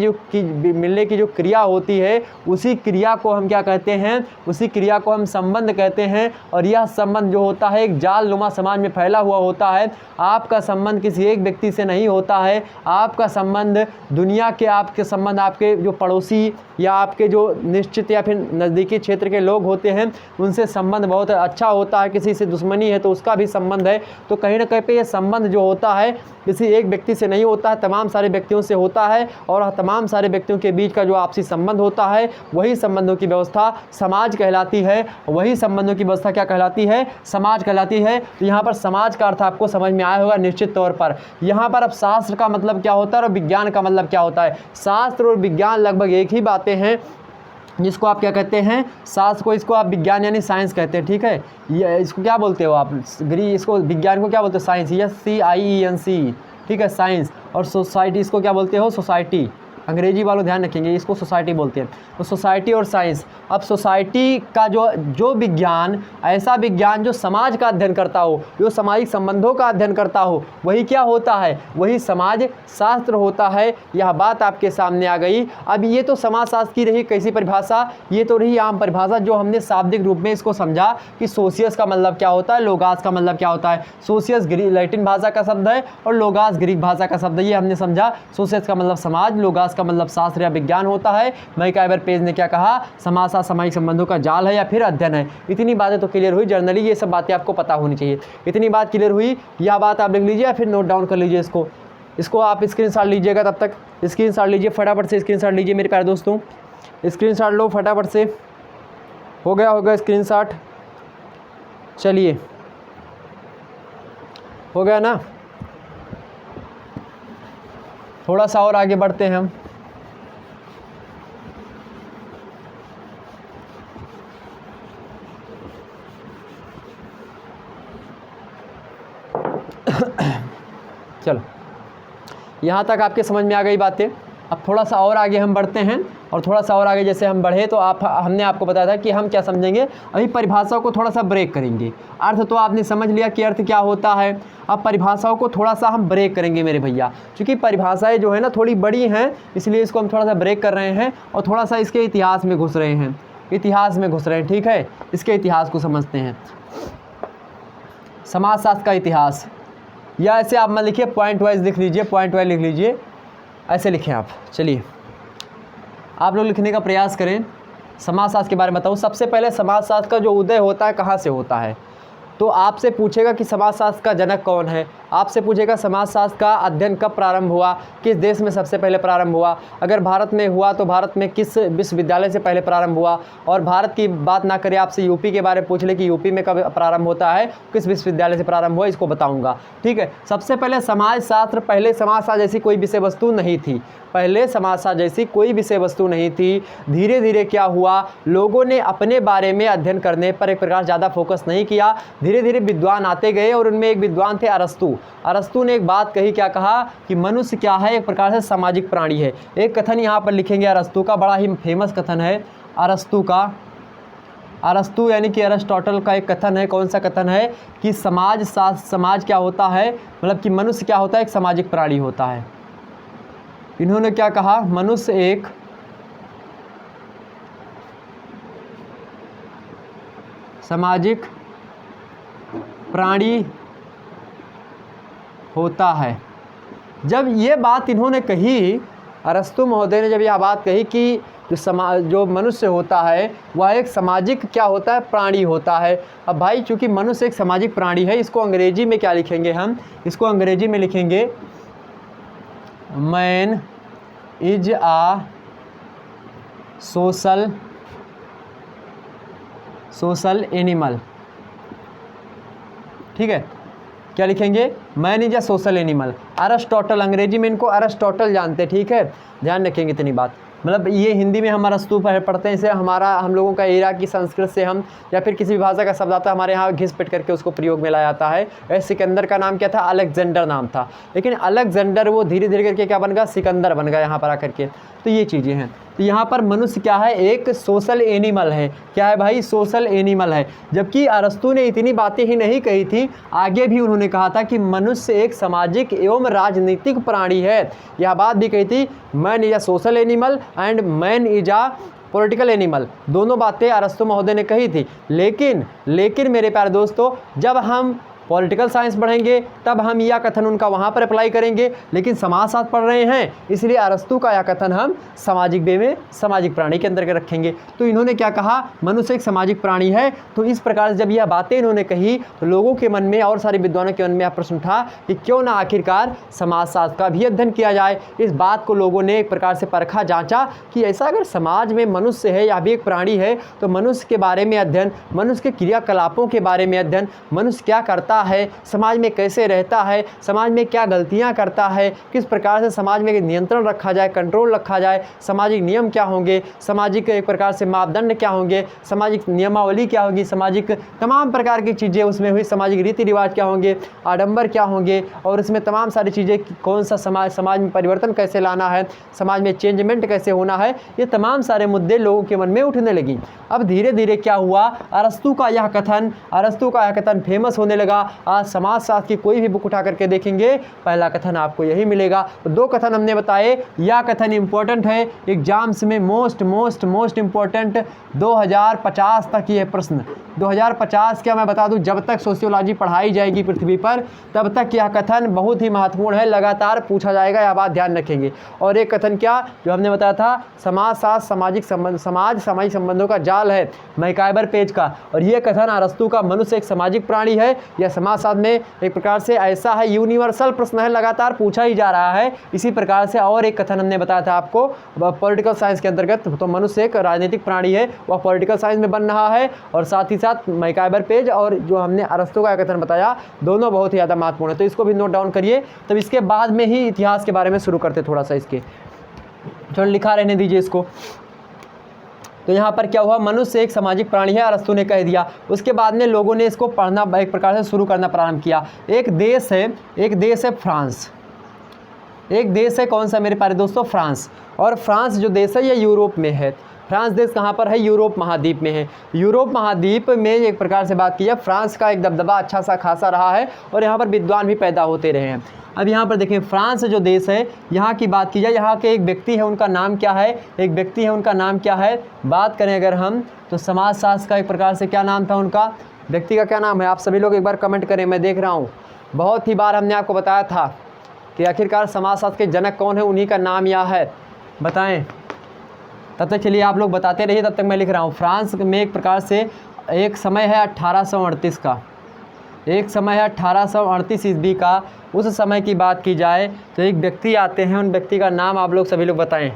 मिलने की जो क्रिया होती है, उसी क्रिया को हम क्या कहते हैं? उसी क्रिया को हम संबंध कहते हैं। और यह संबंध जो होता है एक जाल नुमा समाज में फैला हुआ होता है। आपका संबंध किसी एक व्यक्ति से नहीं होता है, आपका संबंध दुनिया के, आपके संबंध आपके जो पड़ोसी या आपके जो निश्चित या फिर नज़दीकी क्षेत्र के लोग होते हैं उनसे संबंध बहुत अच्छा होता है। किसी से दुश्मनी है तो उसका भी संबंध है। तो कहीं ना कहीं पे ये संबंध जो होता है किसी एक व्यक्ति से नहीं होता है, तमाम सारे व्यक्तियों से होता है, और तमाम सारे व्यक्तियों के बीच का जो आपसी संबंध होता है वही संबंधों की व्यवस्था समाज कहलाती है। वही संबंधों की व्यवस्था क्या कहलाती है? समाज कहलाती है। तो यहाँ पर समाज का अर्थ आपको समझ में आया होगा निश्चित तौर पर। यहाँ पर अब शास्त्र का मतलब क्या होता है और विज्ञान का मतलब क्या होता है? शास्त्र और विज्ञान लगभग एक ही बातें हैं, जिसको आप क्या कहते हैं? शास्त्र को, इसको आप विज्ञान यानी साइंस कहते हैं, ठीक है। ये इसको क्या बोलते हो आप? इसको विज्ञान को क्या बोलते हो? साइंस, SCIENC, ठीक है, साइंस। और सोसाइटी, इसको क्या बोलते हो? सोसाइटी। अंग्रेजी वालों ध्यान रखेंगे, इसको सोसाइटी बोलते हैं। तो सोसाइटी और साइंस। अब सोसाइटी का जो विज्ञान, ऐसा विज्ञान जो समाज का अध्ययन करता हो, जो सामाजिक संबंधों का अध्ययन करता हो, वही क्या होता है? वही समाज शास्त्र होता है। यह बात आपके सामने आ गई। अब ये तो समाज शास्त्र की रही कैसी परिभाषा, ये तो रही आम परिभाषा जो हमने शाब्दिक रूप में इसको समझा कि सोशियस का मतलब क्या होता है, लोगास का मतलब क्या होता है। सोशियस लैटिन भाषा का शब्द है और लोगास ग्रीक भाषा का शब्द है, ये हमने समझा। सोशियस का मतलब समाज, लोगास का मतलब शास्त्र या विज्ञान होता है। मैकाइवर पेज ने क्या कहा? समाज सामाजिक संबंधों का जाल है या फिर अध्ययन है। इतनी बातें तो क्लियर हुई, जर्नली ये सब बातें आपको पता होनी चाहिए। इतनी बात क्लियर हुई, यह बात आप लिख लीजिए या फिर नोट डाउन कर लीजिए। इसको आप स्क्रीनशॉट लीजिएगा, तब तक स्क्रीनशॉट लीजिए, फटाफट से स्क्रीनशॉट लीजिए मेरे प्यारे दोस्तों। स्क्रीनशॉट लो फटाफट से। हो गया स्क्रीनशॉट? चलिए, हो गया ना? थोड़ा सा और आगे बढ़ते हैं हम। चलो, यहाँ तक आपके समझ में आ गई बातें। अब थोड़ा सा और आगे हम बढ़ते हैं, और थोड़ा सा और आगे जैसे हम बढ़े तो हमने आपको बताया था कि हम क्या समझेंगे। अभी परिभाषाओं को थोड़ा सा ब्रेक करेंगे। अर्थ तो आपने समझ लिया कि अर्थ क्या होता है। अब परिभाषाओं को थोड़ा सा हम ब्रेक करेंगे मेरे भैया, क्योंकि परिभाषाएं जो है ना थोड़ी बड़ी हैं, इसलिए इसको हम थोड़ा सा ब्रेक कर रहे हैं और थोड़ा सा इसके इतिहास में घुस रहे हैं। इतिहास में घुस रहे हैं, ठीक है। इसके इतिहास को समझते हैं। समाजशास्त्र का इतिहास, या ऐसे आप मत लिखिए, पॉइंट वाइज लिख लीजिए, पॉइंट वाइज लिख लीजिए, ऐसे लिखें आप। चलिए आप लोग लिखने का प्रयास करें। समाजशास्त्र के बारे में बताऊँ। सबसे पहले समाजशास्त्र का जो उदय होता है कहाँ से होता है, तो आपसे पूछेगा कि समाजशास्त्र का जनक कौन है। आपसे पूछेगा समाजशास्त्र का अध्ययन कब प्रारंभ हुआ, किस देश में सबसे पहले प्रारंभ हुआ। अगर भारत में हुआ तो भारत में किस विश्वविद्यालय से पहले प्रारंभ हुआ। और भारत की बात ना करें, आपसे यूपी के बारे में पूछ ले कि यूपी में कब प्रारंभ होता है, किस विश्वविद्यालय से प्रारंभ हुआ, इसको बताऊंगा, ठीक है। सबसे पहले समाजशास्त्र, पहले समाजशास्त्र जैसी कोई विषय वस्तु नहीं थी। पहले समाजशास्त्र जैसी कोई विषय वस्तु नहीं थी। धीरे धीरे क्या हुआ, लोगों ने अपने बारे में अध्ययन करने पर एक प्रकार ज़्यादा फोकस नहीं किया। धीरे धीरे विद्वान आते गए, और उनमें एक विद्वान थे अरस्तु। अरस्तु ने एक बात कही, क्या कहा कि मनुष्य क्या है, एक प्रकार से सामाजिक प्राणी है। एक कथन यहाँ पर लिखेंगे अरस्तु का, बड़ा ही फेमस कथन है अरस्तु का। अरस्तु यानी कि अरिस्टोटल का एक कथन है। कौन सा कथन है कि समाज क्या होता है, मतलब कि मनुष्य क्या होता है, एक सामाजिक प्राणी होता है। इन्होंने क्या कहा, मनुष्य एक सामाजिक प्राणी होता है। जब ये बात इन्होंने कही, अरस्तु महोदय ने जब यह बात कही कि जो मनुष्य होता है वह एक सामाजिक क्या होता है, प्राणी होता है। अब भाई चूंकि मनुष्य एक सामाजिक प्राणी है, इसको अंग्रेजी में क्या लिखेंगे हम, इसको अंग्रेजी में लिखेंगे man is a social animal, ठीक है। क्या लिखेंगे, man is a social animal. Aristotle, अंग्रेजी में इनको अरिस्टोटल जानते, ठीक है, ध्यान रखेंगे इतनी बात। मतलब ये हिंदी में हम अरस्तु पढ़ते हैं, इसे हम लोगों का एरा की संस्कृत से हम, या फिर किसी भी भाषा का शब्द आता है हमारे यहाँ घिस पिट करके उसको प्रयोग में लाया जाता है। सिकंदर का नाम क्या था, अलेक्जेंडर नाम था, लेकिन अलेक्जेंडर वो धीरे धीरे करके क्या बन गया, सिकंदर बन गया यहाँ पर आकर के। तो ये चीज़ें हैं। तो यहाँ पर मनुष्य क्या है, एक सोशल एनिमल है। क्या है भाई, सोशल एनिमल है। जबकि अरस्तु ने इतनी बातें ही नहीं कही थी, आगे भी उन्होंने कहा था कि मनुष्य एक सामाजिक एवं राजनीतिक प्राणी है। यह बात भी कही थी, man is a social animal and man is a political animal. दोनों बातें अरस्तु महोदय ने कही थी। लेकिन मेरे प्यारे दोस्तों, जब हम पॉलिटिकल साइंस पढ़ेंगे तब हम यह कथन उनका वहाँ पर अप्लाई करेंगे, लेकिन समाजशास्त्र पढ़ रहे हैं इसलिए अरस्तु का यह कथन हम सामाजिक वे में सामाजिक प्राणी के अंतर्गत रखेंगे। तो इन्होंने क्या कहा, मनुष्य एक सामाजिक प्राणी है। तो इस प्रकार से जब यह बातें इन्होंने कही तो लोगों के मन में और सारे विद्वानों के मन में यह प्रश्न था कि क्यों ना आखिरकार समाजशास्त्र का भी अध्ययन किया जाए। इस बात को लोगों ने एक प्रकार से परखा, जांचा कि ऐसा अगर समाज में मनुष्य है या भी एक प्राणी है तो मनुष्य के बारे में अध्ययन, मनुष्य के क्रियाकलापों के बारे में अध्ययन, मनुष्य क्या करता है, समाज में कैसे रहता है, समाज में क्या गलतियां करता है, किस प्रकार से समाज में नियंत्रण रखा जाए, कंट्रोल रखा जाए, सामाजिक नियम क्या होंगे, सामाजिक एक प्रकार से मापदंड क्या होंगे, सामाजिक नियमावली क्या होगी, सामाजिक तमाम प्रकार की चीज़ें उसमें हुई, सामाजिक रीति रिवाज क्या होंगे, आडंबर क्या होंगे, और इसमें तमाम सारी चीज़ें, कौन सा समाज में परिवर्तन कैसे लाना है, समाज में चेंजमेंट कैसे होना है, ये तमाम सारे मुद्दे लोगों के मन में उठने लगी। अब धीरे धीरे क्या हुआ, अरस्तु का यह कथन फेमस होने लगा। आज समाजशास्त्र की कोई भी बुक उठा करके देखेंगे, पहला कथन आपको यही मिलेगा। तो दो कथन हमने बताए, यह कथन इंपॉर्टेंट है, एग्जाम्स में मोस्ट इंपॉर्टेंट 2050 तक ये प्रश्न, 2050 क्या मैं बता दूं, जब तक सोशियोलॉजी पढ़ाई जाएगी पृथ्वी पर तब तक यह कथन बहुत ही महत्वपूर्ण है, लगातार पूछा जाएगा, यह बात ध्यान रखेंगे। और एक कथन क्या जो हमने बताया था, समाजशास्त्र सामाजिक संबंधों का जाल है, मैकाइबर पेज का। और यह कथन अरस्तु का, मनुष्य एक सामाजिक प्राणी है, यह समाजशास्त्र में एक प्रकार से ऐसा है, यूनिवर्सल प्रश्न है, लगातार पूछा ही जा रहा है। इसी प्रकार से और एक कथन हमने बताया था आपको पॉलिटिकल साइंस के अंतर्गत, तो मनुष्य एक राजनीतिक प्राणी है, वह पॉलिटिकल साइंस में बन रहा है। और साथ ही साथ मैकाइबर पेज और जो हमने अरस्तु का कथन बताया, दोनों बहुत ही ज़्यादा महत्वपूर्ण है, तो इसको भी नोट डाउन करिए। तब इसके बाद में ही इतिहास के बारे में शुरू करते थोड़ा सा, इसके चलो लिखा रहने दीजिए इसको। तो यहाँ पर क्या हुआ, मनुष्य एक सामाजिक प्राणी है, अरस्तु ने कह दिया। उसके बाद में लोगों ने इसको पढ़ना एक प्रकार से शुरू करना प्रारंभ किया। एक देश है फ्रांस, एक देश है कौन सा मेरे प्यारे दोस्तों, फ्रांस। और फ्रांस जो देश है ये यूरोप में है। फ्रांस देश कहाँ पर है, यूरोप महाद्वीप में है। यूरोप महाद्वीप में एक प्रकार से बात की है, फ्रांस का एक दबदबा अच्छा सा खासा रहा है और यहाँ पर विद्वान भी पैदा होते रहे हैं। अब यहाँ पर देखें, फ्रांस जो देश है, यहाँ की बात की जाए, यहाँ के एक व्यक्ति है, उनका नाम क्या है, एक व्यक्ति है, उनका नाम क्या है। बात करें अगर हम, तो समाजशास्त्र का एक प्रकार से क्या नाम था उनका, व्यक्ति का क्या नाम है, आप सभी लोग एक बार कमेंट करें, मैं देख रहा हूँ। बहुत ही बार हमने आपको बताया था कि आखिरकार समाजशास्त्र के जनक कौन है, उन्हीं का नाम यह है, बताएं। तब तक चलिए आप लोग बताते रहिए, तब तक मैं लिख रहा हूँ। फ्रांस में एक प्रकार से एक समय है 1838 का, एक समय है 1838 ईस्वी का। उस समय की बात की जाए तो एक व्यक्ति आते हैं, उन व्यक्ति का नाम आप लोग सभी लोग बताएं,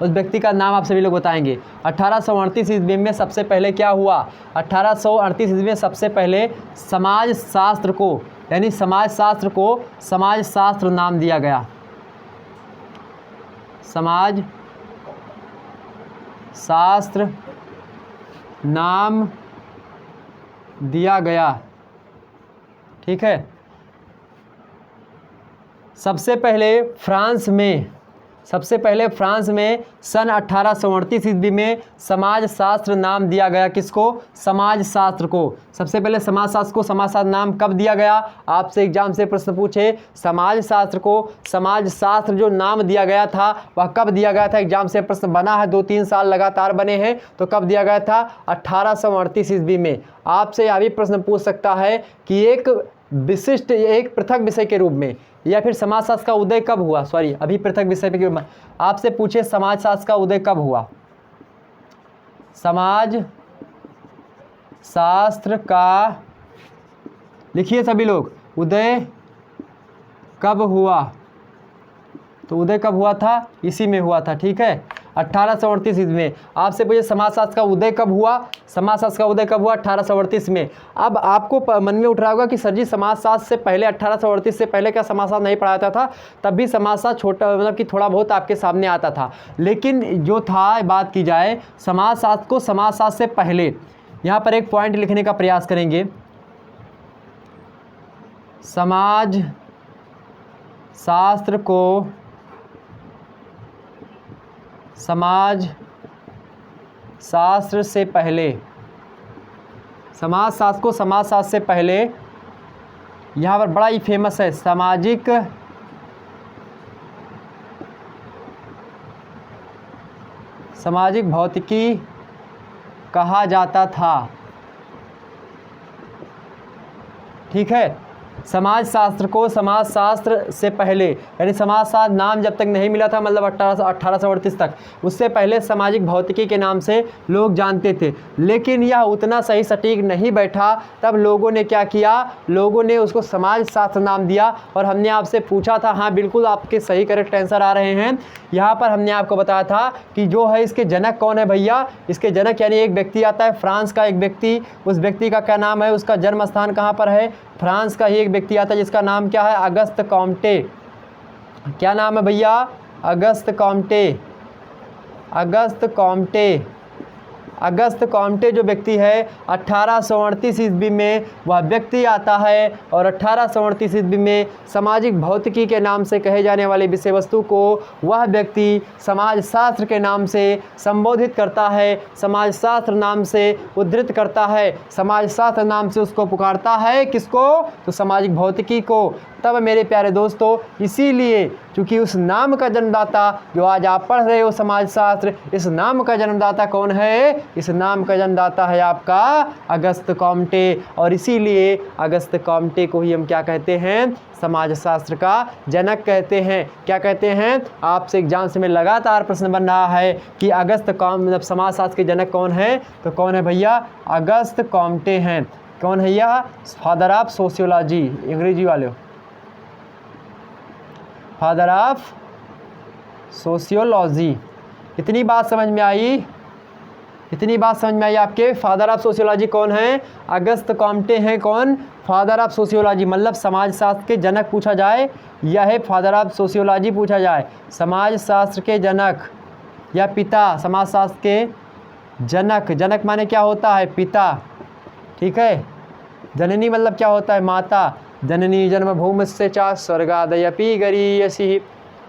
उस व्यक्ति का नाम आप सभी लोग बताएंगे। 1838 ईस्वी में सबसे पहले क्या हुआ, 1838 ईस्वी में सबसे पहले समाज शास्त्र को, यानी समाज शास्त्र को समाज शास्त्र नाम दिया गया, समाज शास्त्र नाम दिया गया, ठीक है। सबसे पहले फ्रांस में सन 1838 ईस्वी में समाज शास्त्र नाम दिया गया, किसको, समाज शास्त्र को। सबसे पहले समाज शास्त्र को समाज शास्त्र नाम कब दिया गया, आपसे एग्जाम से प्रश्न पूछे, समाज शास्त्र को समाज शास्त्र जो नाम दिया गया था वह कब दिया गया था। एग्जाम से प्रश्न बना है, 2-3 साल लगातार बने हैं, तो कब दिया गया था, 1838 ईस्वी में। आपसे यह भी प्रश्न पूछ सकता है कि एक विशिष्ट, एक पृथक विषय के रूप में, या फिर समाजशास्त्र का उदय कब हुआ, सॉरी अभी पृथक विषय पे आपसे पूछे समाजशास्त्र का उदय कब हुआ, समाज शास्त्र का, लिखिए सभी लोग, उदय कब हुआ। तो उदय कब हुआ था, इसी में हुआ था, ठीक है, 1838 ईस्वी में। आपसे पूछे समाजशास्त्र का उदय कब हुआ, समाजशास्त्र का उदय कब हुआ, 1838 में। अब आपको मन में उठ रहा होगा कि सर जी समाजशास्त्र से पहले 1838 से पहले क्या समाजशास्त्र नहीं पढ़ाता था, तब भी समाजशास्त्र छोटा, मतलब कि थोड़ा बहुत आपके सामने आता था। लेकिन जो था, बात की जाए समाजशास्त्र को समाजशास्त्र से पहले, यहाँ पर एक पॉइंट लिखने का प्रयास करेंगे, समाज शास्त्र को समाज शास्त्र से पहले, समाज शास्त्र को समाज शास्त्र से पहले, यहाँ पर बड़ा ही फेमस है, सामाजिक भौतिकी कहा जाता था, ठीक है। समाज शास्त्र को समाज शास्त्र से पहले, यानी समाज शास्त्र नाम जब तक नहीं मिला था, मतलब 1838 तक, उससे पहले सामाजिक भौतिकी के नाम से लोग जानते थे। लेकिन यह उतना सही सटीक नहीं बैठा, तब लोगों ने क्या किया, लोगों ने उसको समाज शास्त्र नाम दिया। और हमने आपसे पूछा था, हाँ बिल्कुल आपके सही करेक्ट आंसर आ रहे हैं। यहाँ पर हमने आपको बताया था कि जो है इसके जनक कौन है भैया, इसके जनक यानी एक व्यक्ति आता है, फ्रांस का एक व्यक्ति, उस व्यक्ति का क्या नाम है, उसका जन्म स्थान कहाँ पर है, फ्रांस का ही एक व्यक्ति आता है जिसका नाम क्या है, अगस्त कॉम्टे। क्या नाम है भैया, अगस्त कॉम्टे, अगस्त कॉम्टे। अगस्त कॉम्टे जो व्यक्ति है 1838 ईस्वी में वह व्यक्ति आता है, और 1838 ईस्वी में सामाजिक भौतिकी के नाम से कहे जाने वाले विषय वस्तु को वह व्यक्ति समाज शास्त्र के नाम से संबोधित करता है, समाज शास्त्र नाम से उद्धृत करता है, समाज शास्त्र नाम से उसको पुकारता है, किसको, तो सामाजिक भौतिकी को। तब मेरे प्यारे दोस्तों, इसीलिए चूँकि उस नाम का जन्मदाता जो आज आप पढ़ रहे हो समाजशास्त्र, इस नाम का जन्मदाता कौन है, इस नाम का जन्मदाता है आपका अगस्त कॉम्टे। और इसीलिए अगस्त कॉम्टे को ही हम क्या कहते हैं, समाजशास्त्र का जनक कहते हैं। क्या कहते हैं, आपसे एग्जाम से में लगातार प्रश्न बन रहा है कि अगस्त मतलब समाजशास्त्र के जनक कौन है, तो कौन है भैया, अगस्त कॉम्टे हैं। कौन है यह? फादर ऑफ सोशियोलॉजी, अंग्रेजी वाले, फादर ऑफ सोशियोलॉजी। इतनी बात समझ में आई? इतनी बात समझ में आई आपके? फादर ऑफ सोशियोलॉजी कौन है? अगस्त कॉम्टे हैं। कौन? फादर ऑफ सोशियोलॉजी, मतलब समाजशास्त्र के जनक पूछा जाए, यह है फादर ऑफ सोशियोलॉजी पूछा जाए, समाजशास्त्र के जनक या पिता, समाजशास्त्र के जनक। जनक माने क्या होता है? पिता, ठीक है। जननी मतलब क्या होता है? माता। जननी जन्मभूमिश्च च स्वर्गादयपि गरीयसी,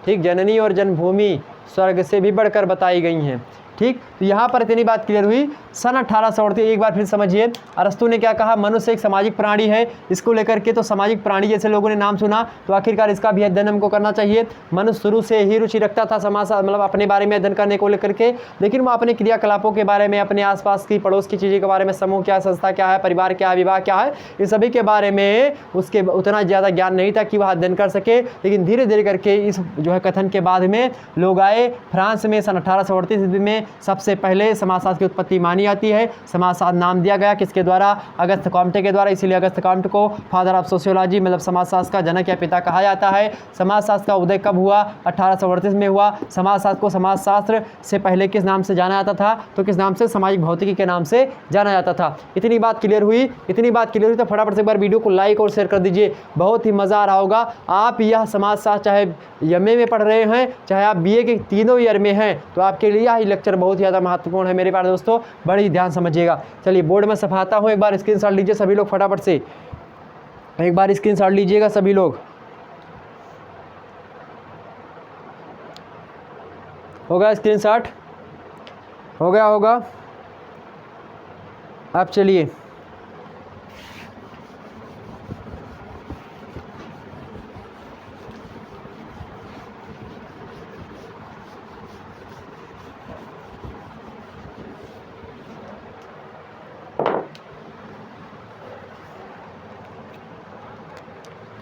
ठीक। जननी और जन्मभूमि स्वर्ग से भी बढ़कर बताई गई हैं, ठीक। तो यहाँ पर इतनी बात क्लियर हुई। सन 1838, एक बार फिर समझिए, अरस्तू ने क्या कहा? मनुष्य एक सामाजिक प्राणी है। इसको लेकर के तो सामाजिक प्राणी जैसे लोगों ने नाम सुना तो आखिरकार इसका भी अध्ययन हमको करना चाहिए। मनुष्य शुरू से ही रुचि रखता था समाज, मतलब अपने बारे में अध्ययन करने को लेकर के, लेकिन वो अपने क्रियाकलापों के बारे में, अपने आसपास की पड़ोस की चीज़ों के बारे में, समूह क्या है, संस्था क्या है, परिवार क्या है, विवाह क्या है, इन सभी के बारे में उसके उतना ज़्यादा ज्ञान नहीं था कि वह अध्ययन कर सके। लेकिन धीरे धीरे करके इस जो है कथन के बाद में लोग आए। फ्रांस में सन 1838 ईस्वी में सबसे पहले समाजशास्त्र की उत्पत्ति मानी जाती है। समाजशास्त्र नाम दिया गया किसके द्वारा? अगस्त कॉम्टे के द्वारा, इसीलिए अगस्त कॉम्टे को फादर ऑफ सोशियोलॉजी मतलब समाजशास्त्र का जनक या पिता कहा जाता है। समाजशास्त्र का उदय कब हुआ? 1838 में हुआ। समाजशास्त्र को समाजशास्त्र से पहले किस नाम से जाना जाता था? तो किस नाम से? सामाजिक भौतिकी के नाम से जाना जाता था। इतनी बात क्लियर हुई? इतनी बात क्लियर हुई तो फटाफट से एक बार वीडियो को लाइक और शेयर कर दीजिए, बहुत ही मज़ा आ रहा होगा। आप यह समाजशास्त्र चाहे एमए में पढ़ रहे हैं, चाहे आप बीए के तीनों ईयर में हैं, तो आपके लिए यह लेक्चर बहुत ही ज़्यादा महत्वपूर्ण है मेरे प्यारे दोस्तों, बड़ी ध्यान समझिएगा। चलिए बोर्ड में सफाता हूँ, एक बार स्क्रीनशॉट लीजिए सभी लोग फटाफट से, एक बार स्क्रीनशॉट लीजिएगा सभी लोग। होगा स्क्रीनशॉट? हो गया होगा? अब चलिए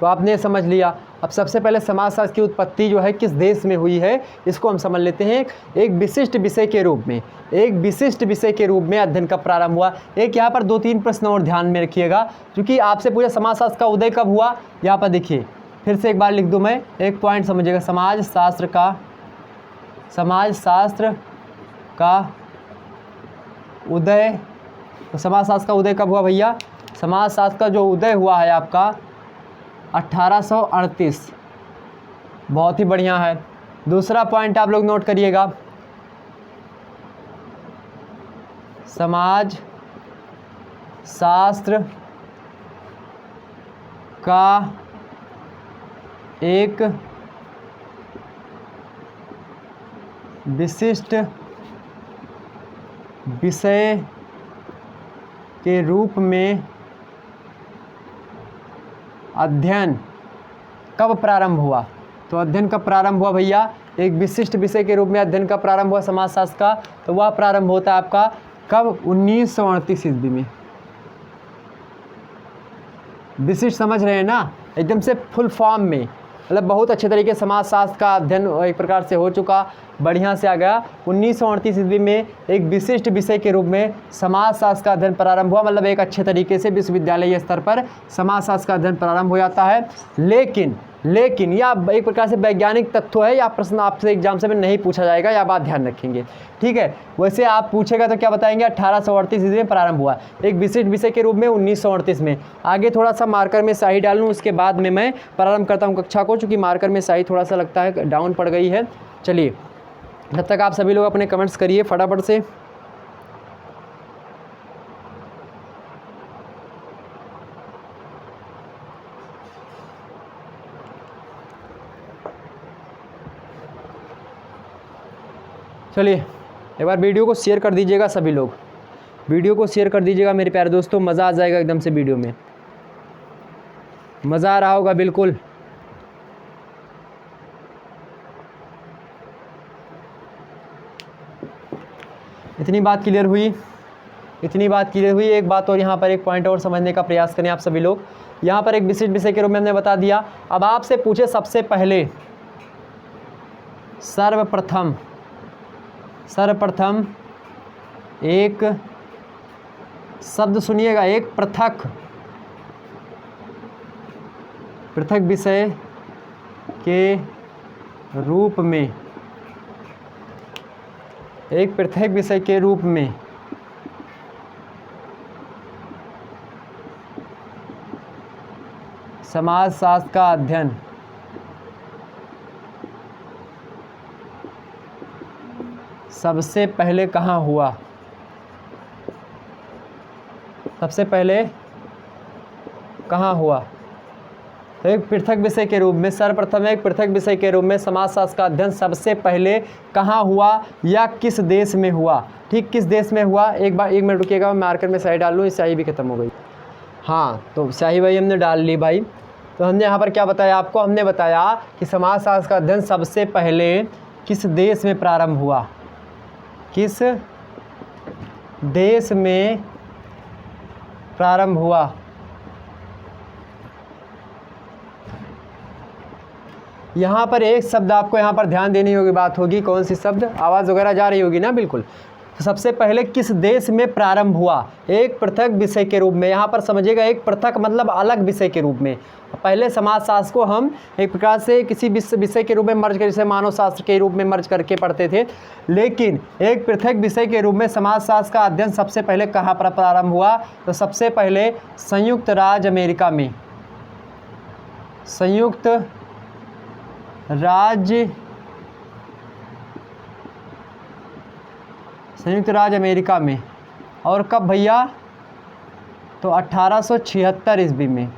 तो आपने समझ लिया। अब सबसे पहले समाजशास्त्र की उत्पत्ति जो है किस देश में हुई है, इसको हम समझ लेते हैं। एक विशिष्ट विषय के रूप में, एक विशिष्ट विषय के रूप में अध्ययन कब प्रारंभ हुआ। एक यहाँ पर 2-3 प्रश्न और ध्यान में रखिएगा, क्योंकि आपसे पूछा समाजशास्त्र का उदय कब हुआ। यहाँ पर देखिए, फिर से एक बार लिख दूँ मैं, एक पॉइंट समझिएगा। समाजशास्त्र का उदय, तो समाजशास्त्र का उदय कब हुआ भैया? समाजशास्त्र का जो उदय हुआ है आपका 1838, बहुत ही बढ़िया है। दूसरा पॉइंट आप लोग नोट करिएगा, समाज शास्त्र का एक विशिष्ट विषय के रूप में अध्ययन कब प्रारंभ हुआ। तो अध्ययन कब प्रारंभ हुआ भैया? एक विशिष्ट विषय के रूप में अध्ययन कब प्रारंभ हुआ समाजशास्त्र का? तो वह प्रारंभ होता है आपका कब? 1938 ईस्वी में। विशिष्ट समझ रहे हैं ना, एकदम से फुल फॉर्म में, मतलब बहुत अच्छे तरीके से समाजशास्त्र का अध्ययन एक प्रकार से हो चुका, बढ़िया से आ गया। 1938 ईस्वी में एक विशिष्ट विषय के रूप में समाजशास्त्र का अध्ययन प्रारंभ हुआ, मतलब एक अच्छे तरीके से विश्वविद्यालय स्तर पर समाजशास्त्र का अध्ययन प्रारंभ हो जाता है। लेकिन यह एक प्रकार से वैज्ञानिक तथ्य है, या प्रश्न आपसे एग्जाम से में नहीं पूछा जाएगा, या बात ध्यान रखेंगे, ठीक है। वैसे आप पूछेगा तो क्या बताएंगे? 1838 ईस्वी में प्रारंभ हुआ, एक विशिष्ट विषय के रूप में 1938 में। आगे थोड़ा सा मार्कर में स्याही डाल लूँ, उसके बाद में मैं प्रारंभ करता हूँ कक्षा को, चूँकि मार्कर में स्याही थोड़ा सा लगता है डाउन पड़ गई है। चलिए, तब तक आप सभी लोग अपने कमेंट्स करिए फटाफट से। चलिए एक बार वीडियो को शेयर कर दीजिएगा सभी लोग, वीडियो को शेयर कर दीजिएगा मेरे प्यारे दोस्तों, मज़ा आ जाएगा एकदम से, वीडियो में मज़ा आ रहा होगा बिल्कुल। इतनी बात क्लियर हुई, इतनी बात क्लियर हुई। एक बात और यहाँ पर, एक पॉइंट और समझने का प्रयास करें आप सभी लोग। यहाँ पर एक विशिष्ट विषय के रूप में हमने बता दिया। अब आपसे पूछे सबसे पहले सर्वप्रथम, सर्वप्रथम एक विशिष्ट विषय के रूप में अध्ययन कब प्रारंभ हुआ। तो 1938 ईस्वी में। 1938 ईस्वी में एक विशिष्ट विषय के रूप में अध्ययन कब प्रारंभ हुआ? 1938 ईस्वी में। दूसरा पॉइंट आप लोग नोट करिएगा, समाज शास्त्र का एक विशिष्ट विषय के रूप में अध्ययन कब प्रारंभ हुआ? 1938 ईस्वी में। तीसरा पॉइंट आप लोग नोट करिएगा, समाज शास्त्र का शब्द सुनिएगा, एक पृथक विषय के रूप में, एक पृथक विषय के रूप में समाजशास्त्र का अध्ययन सबसे पहले कहाँ हुआ? सबसे पहले कहाँ हुआ? तो एक पृथक विषय के रूप में, सर्वप्रथम एक पृथक विषय के रूप में समाजशास्त्र का अध्ययन सबसे पहले कहाँ हुआ या किस देश में हुआ? ठीक, किस देश में हुआ? एक मिनट रुकिएगा, मैं मार्कर में स्याही डाल लूँ, स्याही भी खत्म हो गई। हाँ, तो स्याही भाई हमने डाल ली भाई। तो हमने यहाँ पर क्या बताया आपको? हमने बताया कि समाजशास्त्र का अध्ययन सबसे पहले किस देश में प्रारंभ हुआ? किस देश में प्रारंभ हुआ? यहाँ पर एक शब्द आपको यहाँ पर ध्यान देने योग्य बात होगी, कौन सी शब्द? आवाज़ वगैरह जा रही होगी ना? बिल्कुल। तो सबसे पहले किस देश में प्रारंभ हुआ? एक पृथक विषय के रूप में। यहाँ पर समझिएगा, एक पृथक मतलब अलग विषय के रूप में। पहले समाजशास्त्र को हम एक प्रकार से किसी विषय के रूप में मर्ज कर, जैसे मानव शास्त्र के रूप में मर्ज करके पढ़ते थे, लेकिन एक पृथक विषय के रूप में समाजशास्त्र का अध्ययन सबसे पहले कहाँ पर प्रारंभ हुआ? तो सबसे पहले संयुक्त राज्य अमेरिका में, संयुक्त राज्य अमेरिका में। और कब भैया? तो 1876 ईस्वी में।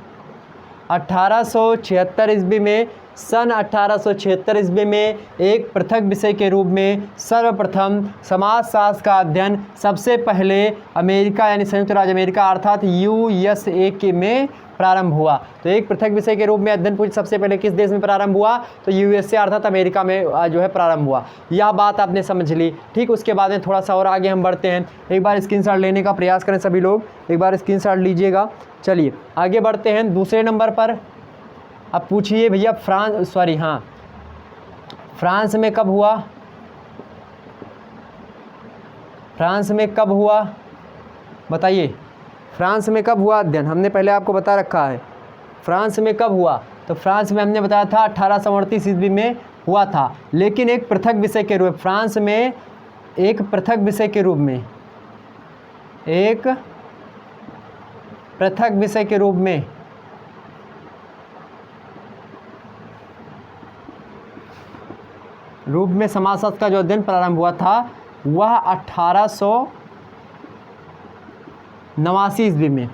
1876 ईस्वी में, सन 1876 ईस्वी में एक पृथक विषय के रूप में सर्वप्रथम समाजशास्त्र का अध्ययन सबसे पहले अमेरिका यानी संयुक्त राज्य अमेरिका अर्थात USA के में प्रारंभ हुआ। तो एक पृथक विषय के रूप में अध्ययन पूछ सबसे पहले किस देश में प्रारंभ हुआ? तो USA अर्थात अमेरिका में जो है प्रारंभ हुआ। यह बात आपने समझ ली। ठीक, उसके बाद में थोड़ा सा और आगे हम बढ़ते हैं। एक बार स्क्रीनशॉट लेने का प्रयास करें सभी लोग, एक बार स्क्रीनशॉट लीजिएगा। चलिए आगे बढ़ते हैं दूसरे नंबर पर। अब पूछिए भैया फ्रांस में कब हुआ? फ्रांस में कब हुआ बताइए? फ्रांस में कब हुआ अध्ययन? हमने पहले आपको बता रखा है फ्रांस में कब हुआ। तो फ्रांस में हमने बताया था 1838 ईस्वी में हुआ था, लेकिन एक पृथक विषय के रूप में। फ्रांस में एक पृथक विषय के रूप में, एक पृथक विषय के रूप में समाजशास्त्र का जो अध्ययन प्रारंभ हुआ था वह 1889 ईस्वी में।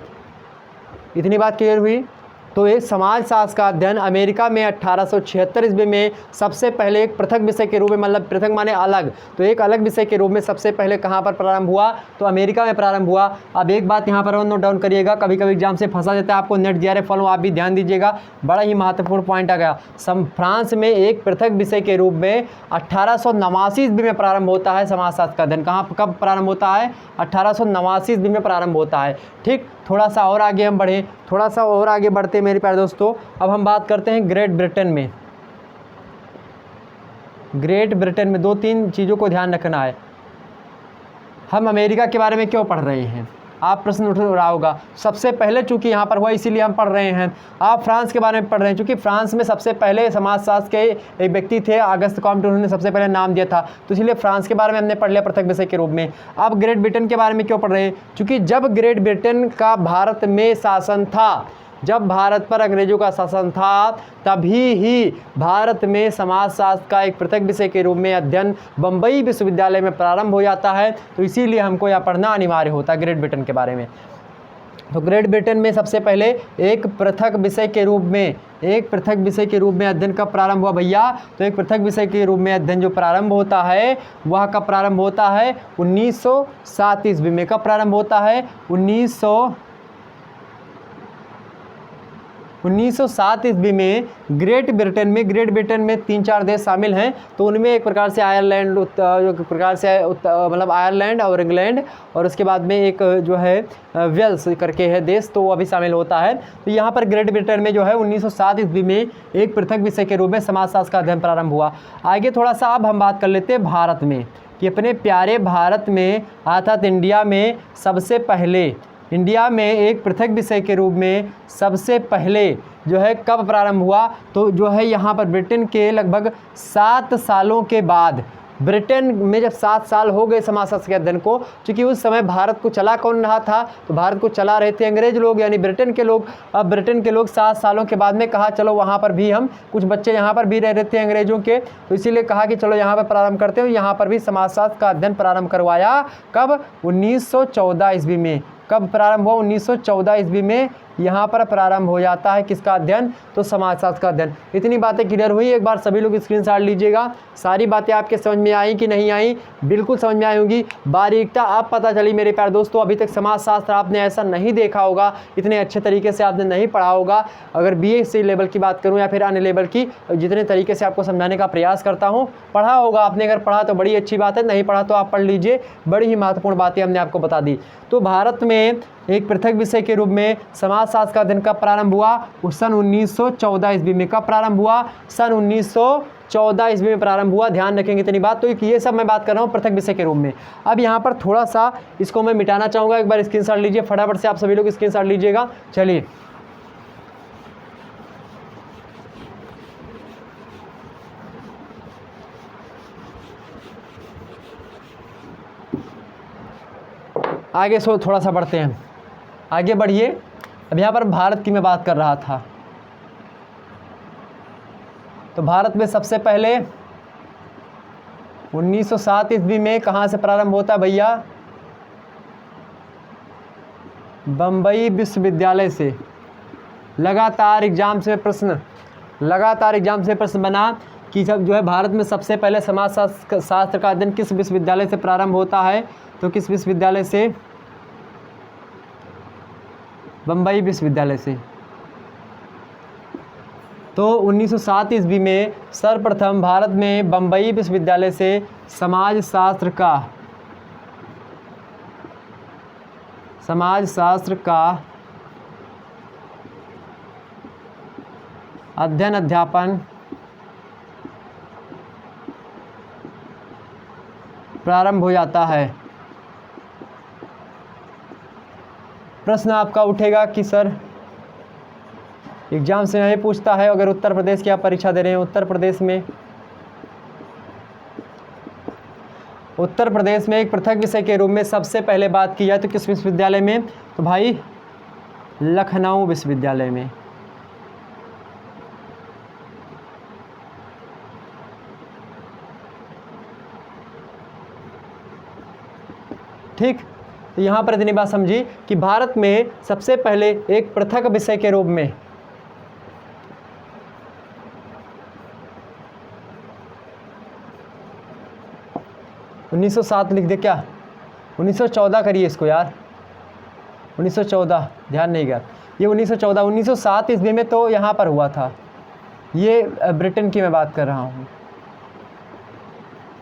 इतनी बात क्लियर हुई? तो ये समाजशास्त्र का अध्ययन अमेरिका में 1876 ईस्वी में सबसे पहले एक पृथक विषय के रूप में, मतलब पृथक माने अलग, तो एक अलग विषय के रूप में सबसे पहले कहाँ पर प्रारंभ हुआ? तो अमेरिका में प्रारंभ हुआ। अब एक बात यहाँ पर और नोट डाउन करिएगा, कभी कभी एग्जाम से फंसा जाता है आपको नेट जीआरएफ फॉलो, आप भी ध्यान दीजिएगा, बड़ा ही महत्वपूर्ण पॉइंट आ गया। फ्रांस में एक पृथक विषय के रूप में 1889 ईस्वी में प्रारंभ होता है समाजशास्त्र का अध्ययन। कब प्रारंभ होता है? 1889 ईस्वी में प्रारंभ होता है। ठीक, थोड़ा सा और आगे हम बढ़ें, थोड़ा सा और आगे बढ़ते मेरे प्यारे दोस्तों। अब हम बात करते हैं ग्रेट ब्रिटेन में। ग्रेट ब्रिटेन में 2-3 चीज़ों को ध्यान रखना है। हम अमेरिका के बारे में क्यों पढ़ रहे हैं? आप प्रश्न उठ रहा होगा। सबसे पहले चूंकि यहाँ पर हुआ इसीलिए हम पढ़ रहे हैं। आप फ्रांस के बारे में पढ़ रहे हैं क्योंकि फ्रांस में सबसे पहले समाजशास्त्र के एक व्यक्ति थे ऑगस्ट कॉम्टे, उन्होंने सबसे पहले नाम दिया था, तो इसलिए फ्रांस के बारे में हमने पढ़ लिया पृथक विषय के रूप में। अब ग्रेट ब्रिटेन के बारे में क्यों पढ़ रहे हैं? क्योंकि जब ग्रेट ब्रिटेन का भारत में शासन था, जब भारत पर अंग्रेजों का शासन था, तभी ही भारत में समाजशास्त्र का एक पृथक विषय के रूप में अध्ययन बम्बई विश्वविद्यालय में प्रारंभ हो जाता है। तो इसीलिए हमको यह पढ़ना अनिवार्य होता है ग्रेट ब्रिटेन के बारे में। तो ग्रेट ब्रिटेन में सबसे पहले एक पृथक विषय के रूप में, एक पृथक विषय के रूप में अध्ययन कब प्रारंभ हुआ भैया? तो एक पृथक विषय के रूप में अध्ययन जो प्रारंभ होता है वह कब प्रारंभ होता है? 1907 ईस्वी में। कब प्रारंभ होता है? 1907 ईस्वी में ग्रेट ब्रिटेन में 3-4 देश शामिल हैं। तो उनमें एक प्रकार से आयरलैंड, एक प्रकार से मतलब आयरलैंड और इंग्लैंड, और उसके बाद में एक जो है वेल्स करके है देश, तो वो अभी शामिल होता है। तो यहाँ पर ग्रेट ब्रिटेन में जो है 1907 ईस्वी में एक पृथक विषय के रूप में समाजशास्त्र का अध्ययन प्रारंभ हुआ। आगे थोड़ा सा अब हम बात कर लेते हैं भारत में, कि अपने प्यारे भारत में अर्थात इंडिया में सबसे पहले इंडिया में एक पृथक विषय के रूप में सबसे पहले जो है कब प्रारंभ हुआ, तो जो है यहाँ पर ब्रिटेन के लगभग 7 सालों के बाद, ब्रिटेन में जब 7 साल हो गए समाजशास्त्र के अध्ययन को, क्योंकि उस समय भारत को चला कौन रहा था, तो भारत को चला रहे थे अंग्रेज लोग यानी ब्रिटेन के लोग। अब ब्रिटेन के लोग 7 सालों के बाद में कहा चलो वहाँ पर भी हम, कुछ बच्चे यहाँ पर भी रह रहे थे अंग्रेजों के, तो इसीलिए कहा कि चलो यहाँ पर प्रारंभ करते हैं। यहाँ पर भी समाजशास्त्र का अध्ययन प्रारंभ करवाया कब, 1914 ईस्वी में। कब प्रारंभ हुआ, 1914 ईस्वी में यहाँ पर प्रारंभ हो जाता है किसका अध्ययन, तो समाजशास्त्र का अध्ययन। इतनी बातें क्लियर हुई, एक बार सभी लोग स्क्रीनशॉट लीजिएगा। सारी बातें आपके समझ में आई कि नहीं आई, बिल्कुल समझ में आई होंगी। बारीकता अब पता चली मेरे प्यारे दोस्तों। अभी तक समाजशास्त्र आपने ऐसा नहीं देखा होगा, इतने अच्छे तरीके से आपने नहीं पढ़ा होगा। अगर BSc लेवल की बात करूँ या फिर अन्य लेवल की, जितने तरीके से आपको समझाने का प्रयास करता हूँ, पढ़ा होगा आपने। अगर पढ़ा तो बड़ी अच्छी बात है, नहीं पढ़ा तो आप पढ़ लीजिए, बड़ी ही महत्वपूर्ण बातें हमने आपको बता दी। तो भारत में एक पृथक विषय के रूप में समाजशास्त्र का अध्ययन कब प्रारंभ हुआ, उस सन 1914 ईस्वी में। कब प्रारंभ हुआ, सन 1914 ईस्वी में प्रारंभ हुआ। ध्यान रखेंगे इतनी बात। तो ये सब मैं बात कर रहा हूँ पृथक विषय के रूप में। अब यहाँ पर थोड़ा सा इसको मैं मिटाना चाहूँगा, एक बार स्क्रीनशॉट लीजिए फटाफट से, आप सभी लोग स्क्रीनशॉट लीजिएगा। चलिए आगे थोड़ा सा बढ़ते हैं, आगे बढ़िए। अब यहाँ पर भारत की मैं बात कर रहा था, तो भारत में सबसे पहले 1907 ईस्वी में कहाँ से प्रारंभ होता है भैया, बम्बई विश्वविद्यालय से। लगातार एग्जाम से प्रश्न बना कि जब जो है भारत में सबसे पहले समाजशास्त्र का अध्ययन किस विश्वविद्यालय से प्रारंभ होता है, तो किस विश्वविद्यालय से, बम्बई विश्वविद्यालय से। तो 1907 ईस्वी में सर्वप्रथम भारत में बम्बई विश्वविद्यालय से समाजशास्त्र का अध्ययन अध्यापन प्रारंभ हो जाता है। प्रश्न आपका उठेगा कि सर एग्जाम से नहीं पूछता है, अगर उत्तर प्रदेश की आप परीक्षा दे रहे हैं, उत्तर प्रदेश में एक पृथक विषय के रूप में सबसे पहले बात की जाए तो किस विश्वविद्यालय में, तो भाई लखनऊ विश्वविद्यालय में। ठीक, तो यहाँ पर इतनी बात समझी कि भारत में सबसे पहले एक पृथक विषय के रूप में 1907 लिख दे क्या, 1914 करिए इसको यार, 1914 ध्यान नहीं गया, ये 1907 ईस्वी में तो यहाँ पर हुआ था। ये ब्रिटेन की मैं बात कर रहा हूँ,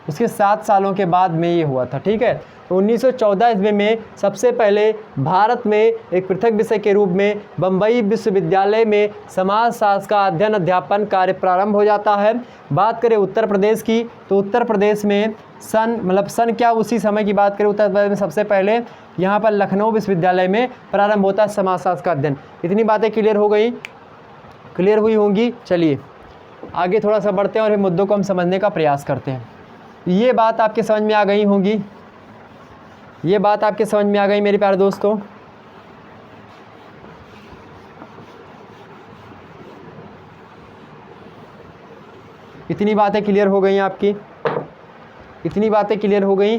उसके 7 सालों के बाद में ये हुआ था। ठीक है, तो 1914 ईस्वी में सबसे पहले भारत में एक पृथक विषय के रूप में बम्बई विश्वविद्यालय में समाजशास्त्र का अध्ययन अध्यापन कार्य प्रारंभ हो जाता है। बात करें उत्तर प्रदेश की, तो उत्तर प्रदेश में सन क्या, उसी समय की बात करें, उत्तर प्रदेश में सबसे पहले यहाँ पर लखनऊ विश्वविद्यालय में प्रारंभ होता है समाजशास्त्र का अध्ययन। इतनी बातें क्लियर हुई होंगी। चलिए आगे थोड़ा सा बढ़ते हैं और इन मुद्दों को हम समझने का प्रयास करते हैं। ये बात आपके समझ में आ गई होंगी, ये बात आपके समझ में आ गई मेरे प्यारे दोस्तों। इतनी बातें क्लियर हो गई आपकी, इतनी बातें क्लियर हो गई,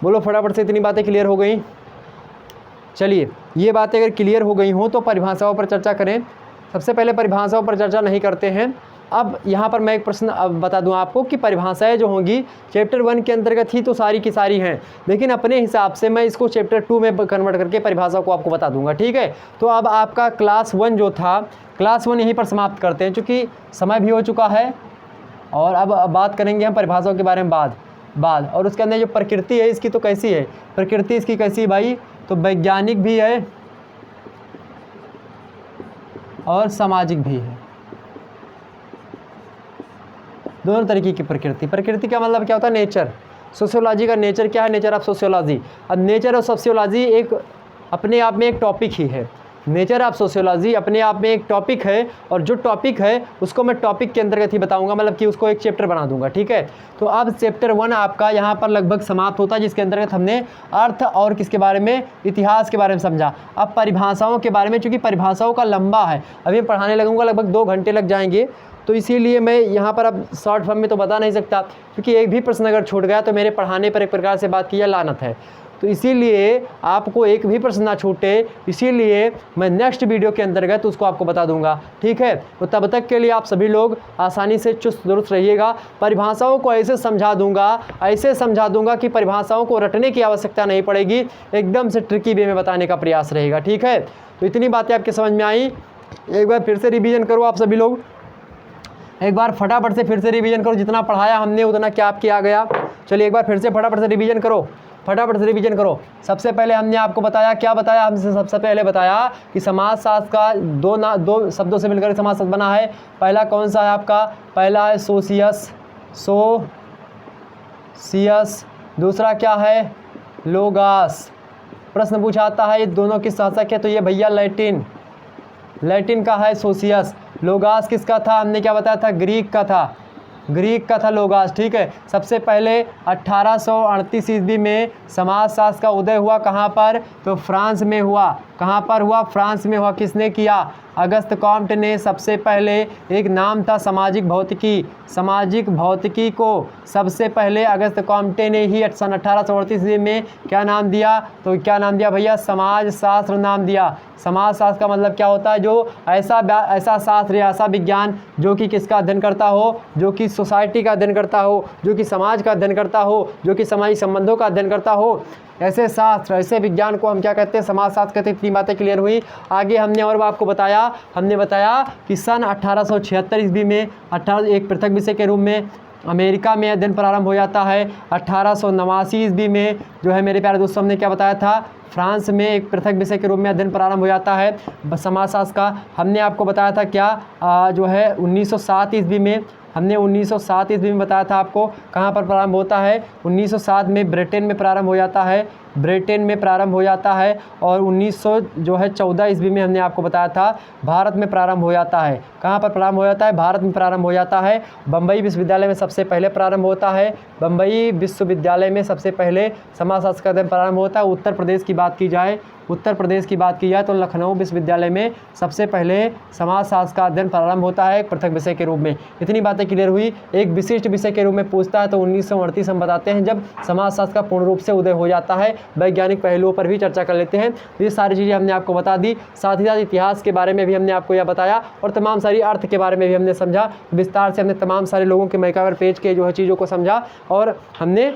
बोलो फटाफट से, इतनी बातें क्लियर हो गई। चलिए ये बातें अगर क्लियर हो गई हों तो परिभाषाओं पर चर्चा करें। सबसे पहले परिभाषाओं पर चर्चा नहीं करते हैं। अब यहाँ पर मैं एक प्रश्न अब बता दूं आपको कि परिभाषाएं जो होंगी चैप्टर 1 के अंतर्गत ही तो सारी की सारी हैं, लेकिन अपने हिसाब से मैं इसको चैप्टर 2 में कन्वर्ट करके परिभाषा को आपको बता दूंगा। ठीक है, तो अब आपका क्लास 1 जो था, क्लास 1 यहीं पर समाप्त करते हैं क्योंकि समय भी हो चुका है। और अब बात करेंगे हम परिभाषाओं के बारे में बाद और उसके अंदर जो प्रकृति है इसकी, तो कैसी है प्रकृति इसकी, कैसी है भाई, तो वैज्ञानिक भी है और सामाजिक भी है, दोनों तरीके की प्रकृति। प्रकृति का मतलब क्या होता है, नेचर, सोशियोलॉजी का नेचर क्या है, नेचर ऑफ सोशियोलॉजी। अब नेचर ऑफ सोशियोलॉजी एक अपने आप में एक टॉपिक ही है। नेचर ऑफ सोशियोलॉजी अपने आप में एक टॉपिक है, और जो टॉपिक है उसको मैं टॉपिक के अंतर्गत ही बताऊंगा, मतलब कि उसको एक चैप्टर बना दूंगा, ठीक है। तो अब चैप्टर 1 आपका यहाँ पर लगभग समाप्त होता है, जिसके अंतर्गत हमने अर्थ और किसके बारे में, इतिहास के बारे में समझा। अब परिभाषाओं के बारे में, चूँकि परिभाषाओं का लंबा है, अभी पढ़ाने लगूंगा, लगभग 2 घंटे लग जाएंगे, तो इसीलिए मैं यहाँ पर अब शॉर्ट फॉर्म में तो बता नहीं सकता, क्योंकि एक भी प्रश्न अगर छूट गया तो मेरे पढ़ाने पर एक प्रकार से बात किया लानत है। तो इसीलिए आपको एक भी प्रश्न ना छूटे, इसीलिए मैं नेक्स्ट वीडियो के अंतर्गत उसको आपको बता दूंगा, ठीक है। तो तब तक के लिए आप सभी लोग आसानी से चुस्त दुरुस्त रहिएगा। परिभाषाओं को ऐसे समझा दूंगा कि परिभाषाओं को रटने की आवश्यकता नहीं पड़ेगी, एकदम से ट्रिकी वे में बताने का प्रयास रहेगा, ठीक है। तो इतनी बातें आपके समझ में आई। एक बार फिर से रिवीजन करो आप सभी लोग, एक बार फटाफट से फिर से रिवीजन करो, जितना पढ़ाया हमने उतना क्या आप किया गया। चलिए एक बार फिर से फटाफट से रिवीजन करो, फटाफट से रिवीजन करो। सबसे पहले हमने आपको बताया, क्या बताया हमसे, सबसे पहले बताया कि समाजशास्त्र का दो शब्दों से मिलकर समाजशास्त्र बना है। पहला कौन सा है आपका, पहला है सोशियस, दूसरा क्या है, लोगास। प्रश्न पूछा आता है ये दोनों किस शासक है, तो ये भैया लैटिन का है सोशियस। लोगास किसका था, हमने क्या बताया था, ग्रीक का था लोगास, ठीक है। सबसे पहले 1838 ईस्वी में समाजशास्त्र का उदय हुआ, कहाँ पर, तो फ्रांस में हुआ। कहाँ पर हुआ, फ्रांस में हुआ। किसने किया, अगस्त कॉम्ट ने। सबसे पहले एक नाम था सामाजिक भौतिकी को सबसे पहले अगस्त कॉम्टे ने ही सन 1838 में क्या नाम दिया, तो क्या नाम दिया भैया, समाजशास्त्र नाम दिया। समाजशास्त्र का मतलब क्या होता है, जो ऐसा शास्त्र या ऐसा विज्ञान जो कि किसका अध्ययन करता हो, जो कि सोसाइटी का अध्ययन करता हो, जो कि समाज का अध्ययन करता हो, जो कि सामाजिक संबंधों का अध्ययन करता हो, ऐसे शास्त्र, ऐसे विज्ञान को हम क्या कहते हैं, समाजशास्त्र कहते हैं। इतनी बातें क्लियर हुई। आगे हमने और आपको बताया, कि सन 1876 ईस्वी में एक पृथक विषय के रूप में अमेरिका में अध्ययन प्रारंभ हो जाता है। 1889 ईस्वी में जो है मेरे प्यारे दोस्तों, हमने क्या बताया था, फ्रांस में एक पृथक विषय के रूप में अध्ययन प्रारंभ हो जाता है समाजशास्त्र का। हमने आपको बताया था क्या जो है 1907 ईस्वी में, हमने 1907 ईस्वी में बताया था आपको, कहाँ पर प्रारंभ होता है, 1907 में ब्रिटेन में प्रारंभ हो जाता है, और 1914 ईस्वी में हमने आपको बताया था भारत में प्रारंभ हो जाता है। कहाँ पर प्रारंभ हो जाता है, भारत में प्रारंभ हो जाता है। बम्बई विश्वविद्यालय में सबसे पहले प्रारंभ होता है, बम्बई विश्वविद्यालय में सबसे पहले समाजशास्त्र का अध्ययन प्रारंभ होता है। उत्तर प्रदेश की बात की जाए तो लखनऊ विश्वविद्यालय में सबसे पहले समाजशास्त्र का अध्ययन प्रारंभ होता है एक पृथक विषय के रूप में। इतनी बातें क्लियर हुई। एक विशिष्ट विषय के रूप में पूछता है तो 1938 हम बताते हैं जब समाजशास्त्र का पूर्ण रूप से उदय हो जाता है। वैज्ञानिक पहलुओं पर भी चर्चा कर लेते हैं। ये सारी चीज़ें हमने आपको बता दी, साथ ही साथ इतिहास के बारे में भी हमने आपको यह बताया, और तमाम सारी अर्थ के बारे में भी हमने समझा विस्तार से। हमने तमाम सारे लोगों के मैकावर पेज के जो है चीज़ों को समझा, और हमने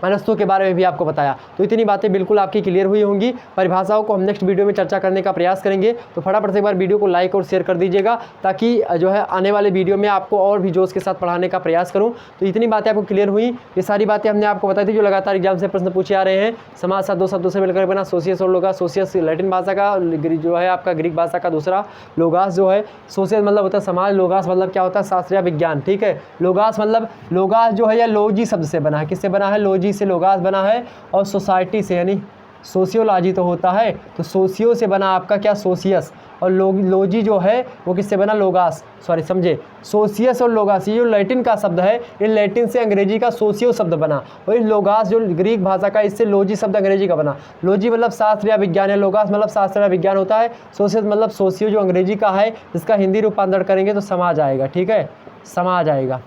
अरस्तु के बारे में भी आपको बताया। तो इतनी बातें बिल्कुल आपकी क्लियर हुई होंगी। परिभाषाओं को हम नेक्स्ट वीडियो में चर्चा करने का प्रयास करेंगे, तो फटाफट से एक बार वीडियो को लाइक और शेयर कर दीजिएगा, ताकि जो है आने वाले वीडियो में आपको और भी जोश के साथ पढ़ाने का प्रयास करूं। तो इतनी बातें आपको क्लियर हुई। ये सारी बातें हमने आपको बताई थी जो लगातार एग्जाम से प्रश्न पूछे आ रहे हैं। समाज साथ दो शब्दों से मिलकर बना सोशियस और लोगास। सोशियस लैटिन भाषा का जो है आपका ग्रीक भाषा का दूसरा, लोगास जो है सोशियस मतलब होता है समाज, लोगास मतलब क्या होता है शास्त्र या विज्ञान, ठीक है। लोगास मतलब लोगास जो है या लोजी शब्द से बना है, किससे बना है, लोजी से लोगास बना है, और सोसाइटी से यानी सोशियोलॉजी तो होता है, तो सोशियो से बना आपका क्या सोशियस, और लोजी जो है वो किससे बना, लोगास, सॉरी समझे, सोशियस और लोगास ये जो लैटिन का शब्द है, ये लैटिन से अंग्रेजी का सोशियो शब्द बना, और लोगास जो ग्रीक भाषा का, इससे लोजी शब्द अंग्रेजी का बना। लोजी मतलब शास्त्र या विज्ञान है, लोगास मतलब शास्त्र या विज्ञान होता है, सोशियस मतलब सोशियो जो अंग्रेजी का है, इसका हिंदी रूपांतरण करेंगे तो समाज आएगा, ठीक है, समाज आएगा।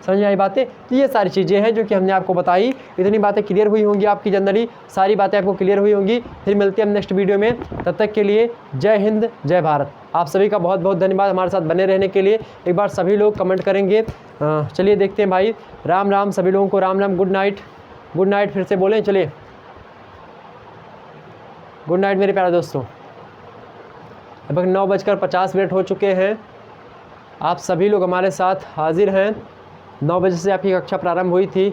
समझ में आई बातें। तो ये सारी चीज़ें हैं जो कि हमने आपको बताई। इतनी बातें क्लियर हुई होंगी आपकी, जनरली सारी बातें आपको क्लियर हुई होंगी। फिर मिलते हैं हम नेक्स्ट वीडियो में, तब तक के लिए जय हिंद जय भारत। आप सभी का बहुत बहुत धन्यवाद हमारे साथ बने रहने के लिए। एक बार सभी लोग कमेंट करेंगे। चलिए देखते हैं भाई, राम राम सभी लोगों को, राम राम, गुड नाइट फिर से बोलें, चलिए गुड नाइट मेरे प्यारे दोस्तों। लगभग 9:50 हो चुके हैं। आप सभी लोग हमारे साथ हाजिर हैं। 9 बजे से आपकी कक्षा प्रारंभ हुई थी।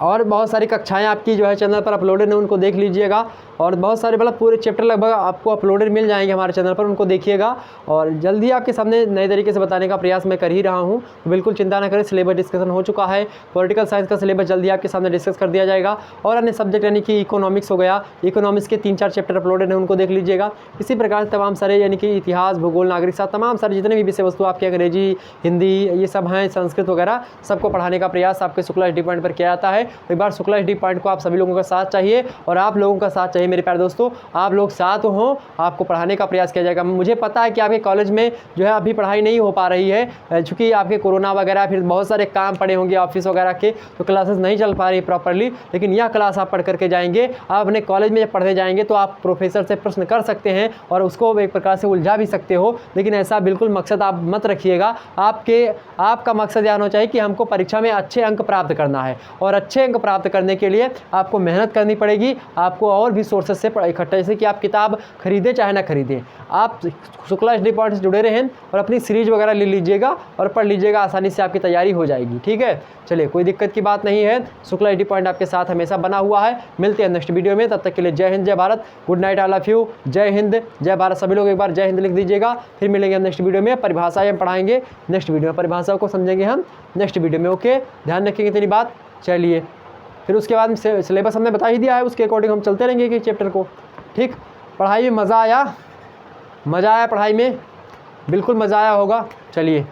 और बहुत सारी कक्षाएं आपकी जो है चैनल पर अपलोडेड हैं, उनको देख लीजिएगा। और बहुत सारे मतलब पूरे चैप्टर लगभग आपको अपलोडेड मिल जाएंगे हमारे चैनल पर, उनको देखिएगा। और जल्दी आपके सामने नए तरीके से बताने का प्रयास मैं कर ही रहा हूं, तो बिल्कुल चिंता ना करें। सिलेबस डिस्कशन हो चुका है, पॉलिटिकल साइंस का सिलेबस जल्दी आपके सामने डिस्कस कर दिया जाएगा। और अन्य सब्जेक्ट यानी कि इकोनॉमिक्स हो गया, इकोनॉमिक्स के 3-4 चैप्टर अपलोडेड हैं, उनको देख लीजिएगा। इसी प्रकार से तमाम सारे यानी कि इतिहास, भूगोल, नागरिक शास्त्र, तमाम सारे जितने भी विषय वस्तु आपके अंग्रेजी, हिंदी, ये सब हैं, संस्कृत वगैरह, सबको पढ़ाने का प्रयास आपके शुक्ला एचडी पॉइंट पर किया जाता है। एक बार शुक्ला एचडी पॉइंट को आप सभी लोगों का साथ चाहिए, और आप लोगों का साथ चाहिए मेरे प्यारे दोस्तों। आप लोग साथ हों, आपको पढ़ाने का प्रयास किया जाएगा। मुझे पता है कि आपके कॉलेज में जो है अभी पढ़ाई नहीं हो पा रही है, चूँकि आपके कोरोना वगैरह फिर बहुत सारे काम पड़े होंगे ऑफिस वगैरह के, तो क्लासेस नहीं चल पा रही प्रॉपरली। लेकिन यह क्लास आप पढ़ करके जाएंगे, आप अपने कॉलेज में जब पढ़ने जाएंगे तो आप प्रोफेसर से प्रश्न कर सकते हैं और उसको एक प्रकार से उलझा भी सकते हो। लेकिन ऐसा बिल्कुल मकसद आप मत रखिएगा। आपका मकसद यह होना चाहिए कि हमको परीक्षा में अच्छे अंक प्राप्त करना है, और अच्छे अंक प्राप्त करने के लिए आपको मेहनत करनी पड़ेगी। आपको और भी सोर्सेस से इकट्ठा, जैसे कि आप किताब खरीदें चाहे ना खरीदें, आप शुक्ला एचडी पॉइंट से जुड़े रहें और अपनी सीरीज वगैरह ले लीजिएगा और पढ़ लीजिएगा, आसानी से आपकी तैयारी हो जाएगी। ठीक है, चलिए कोई दिक्कत की बात नहीं है। शुक्ला एचडी पॉइंट आपके साथ हमेशा बना हुआ है। मिलते हैं नेक्स्ट वीडियो में, तब तक के लिए जय हिंद, जय Bharat, good night, I love you, जय हिंद, जय भारत। सभी लोग एक बार जय हिंद लिख दीजिएगा। फिर मिलेंगे हम नेक्स्ट वीडियो में, परिभाषाएं हम पढ़ाएंगे नेक्स्ट वीडियो में, परिभाषाओं को समझेंगे हम नेक्स्ट वीडियो में। ओके, ध्यान रखेंगे इतनी बात। चलिए, फिर उसके बाद सिलेबस हमने बता ही दिया है, उसके अकॉर्डिंग हम चलते रहेंगे कि चैप्टर को। ठीक, पढ़ाई में मज़ा आया पढ़ाई में, बिल्कुल मज़ा आया होगा। चलिए।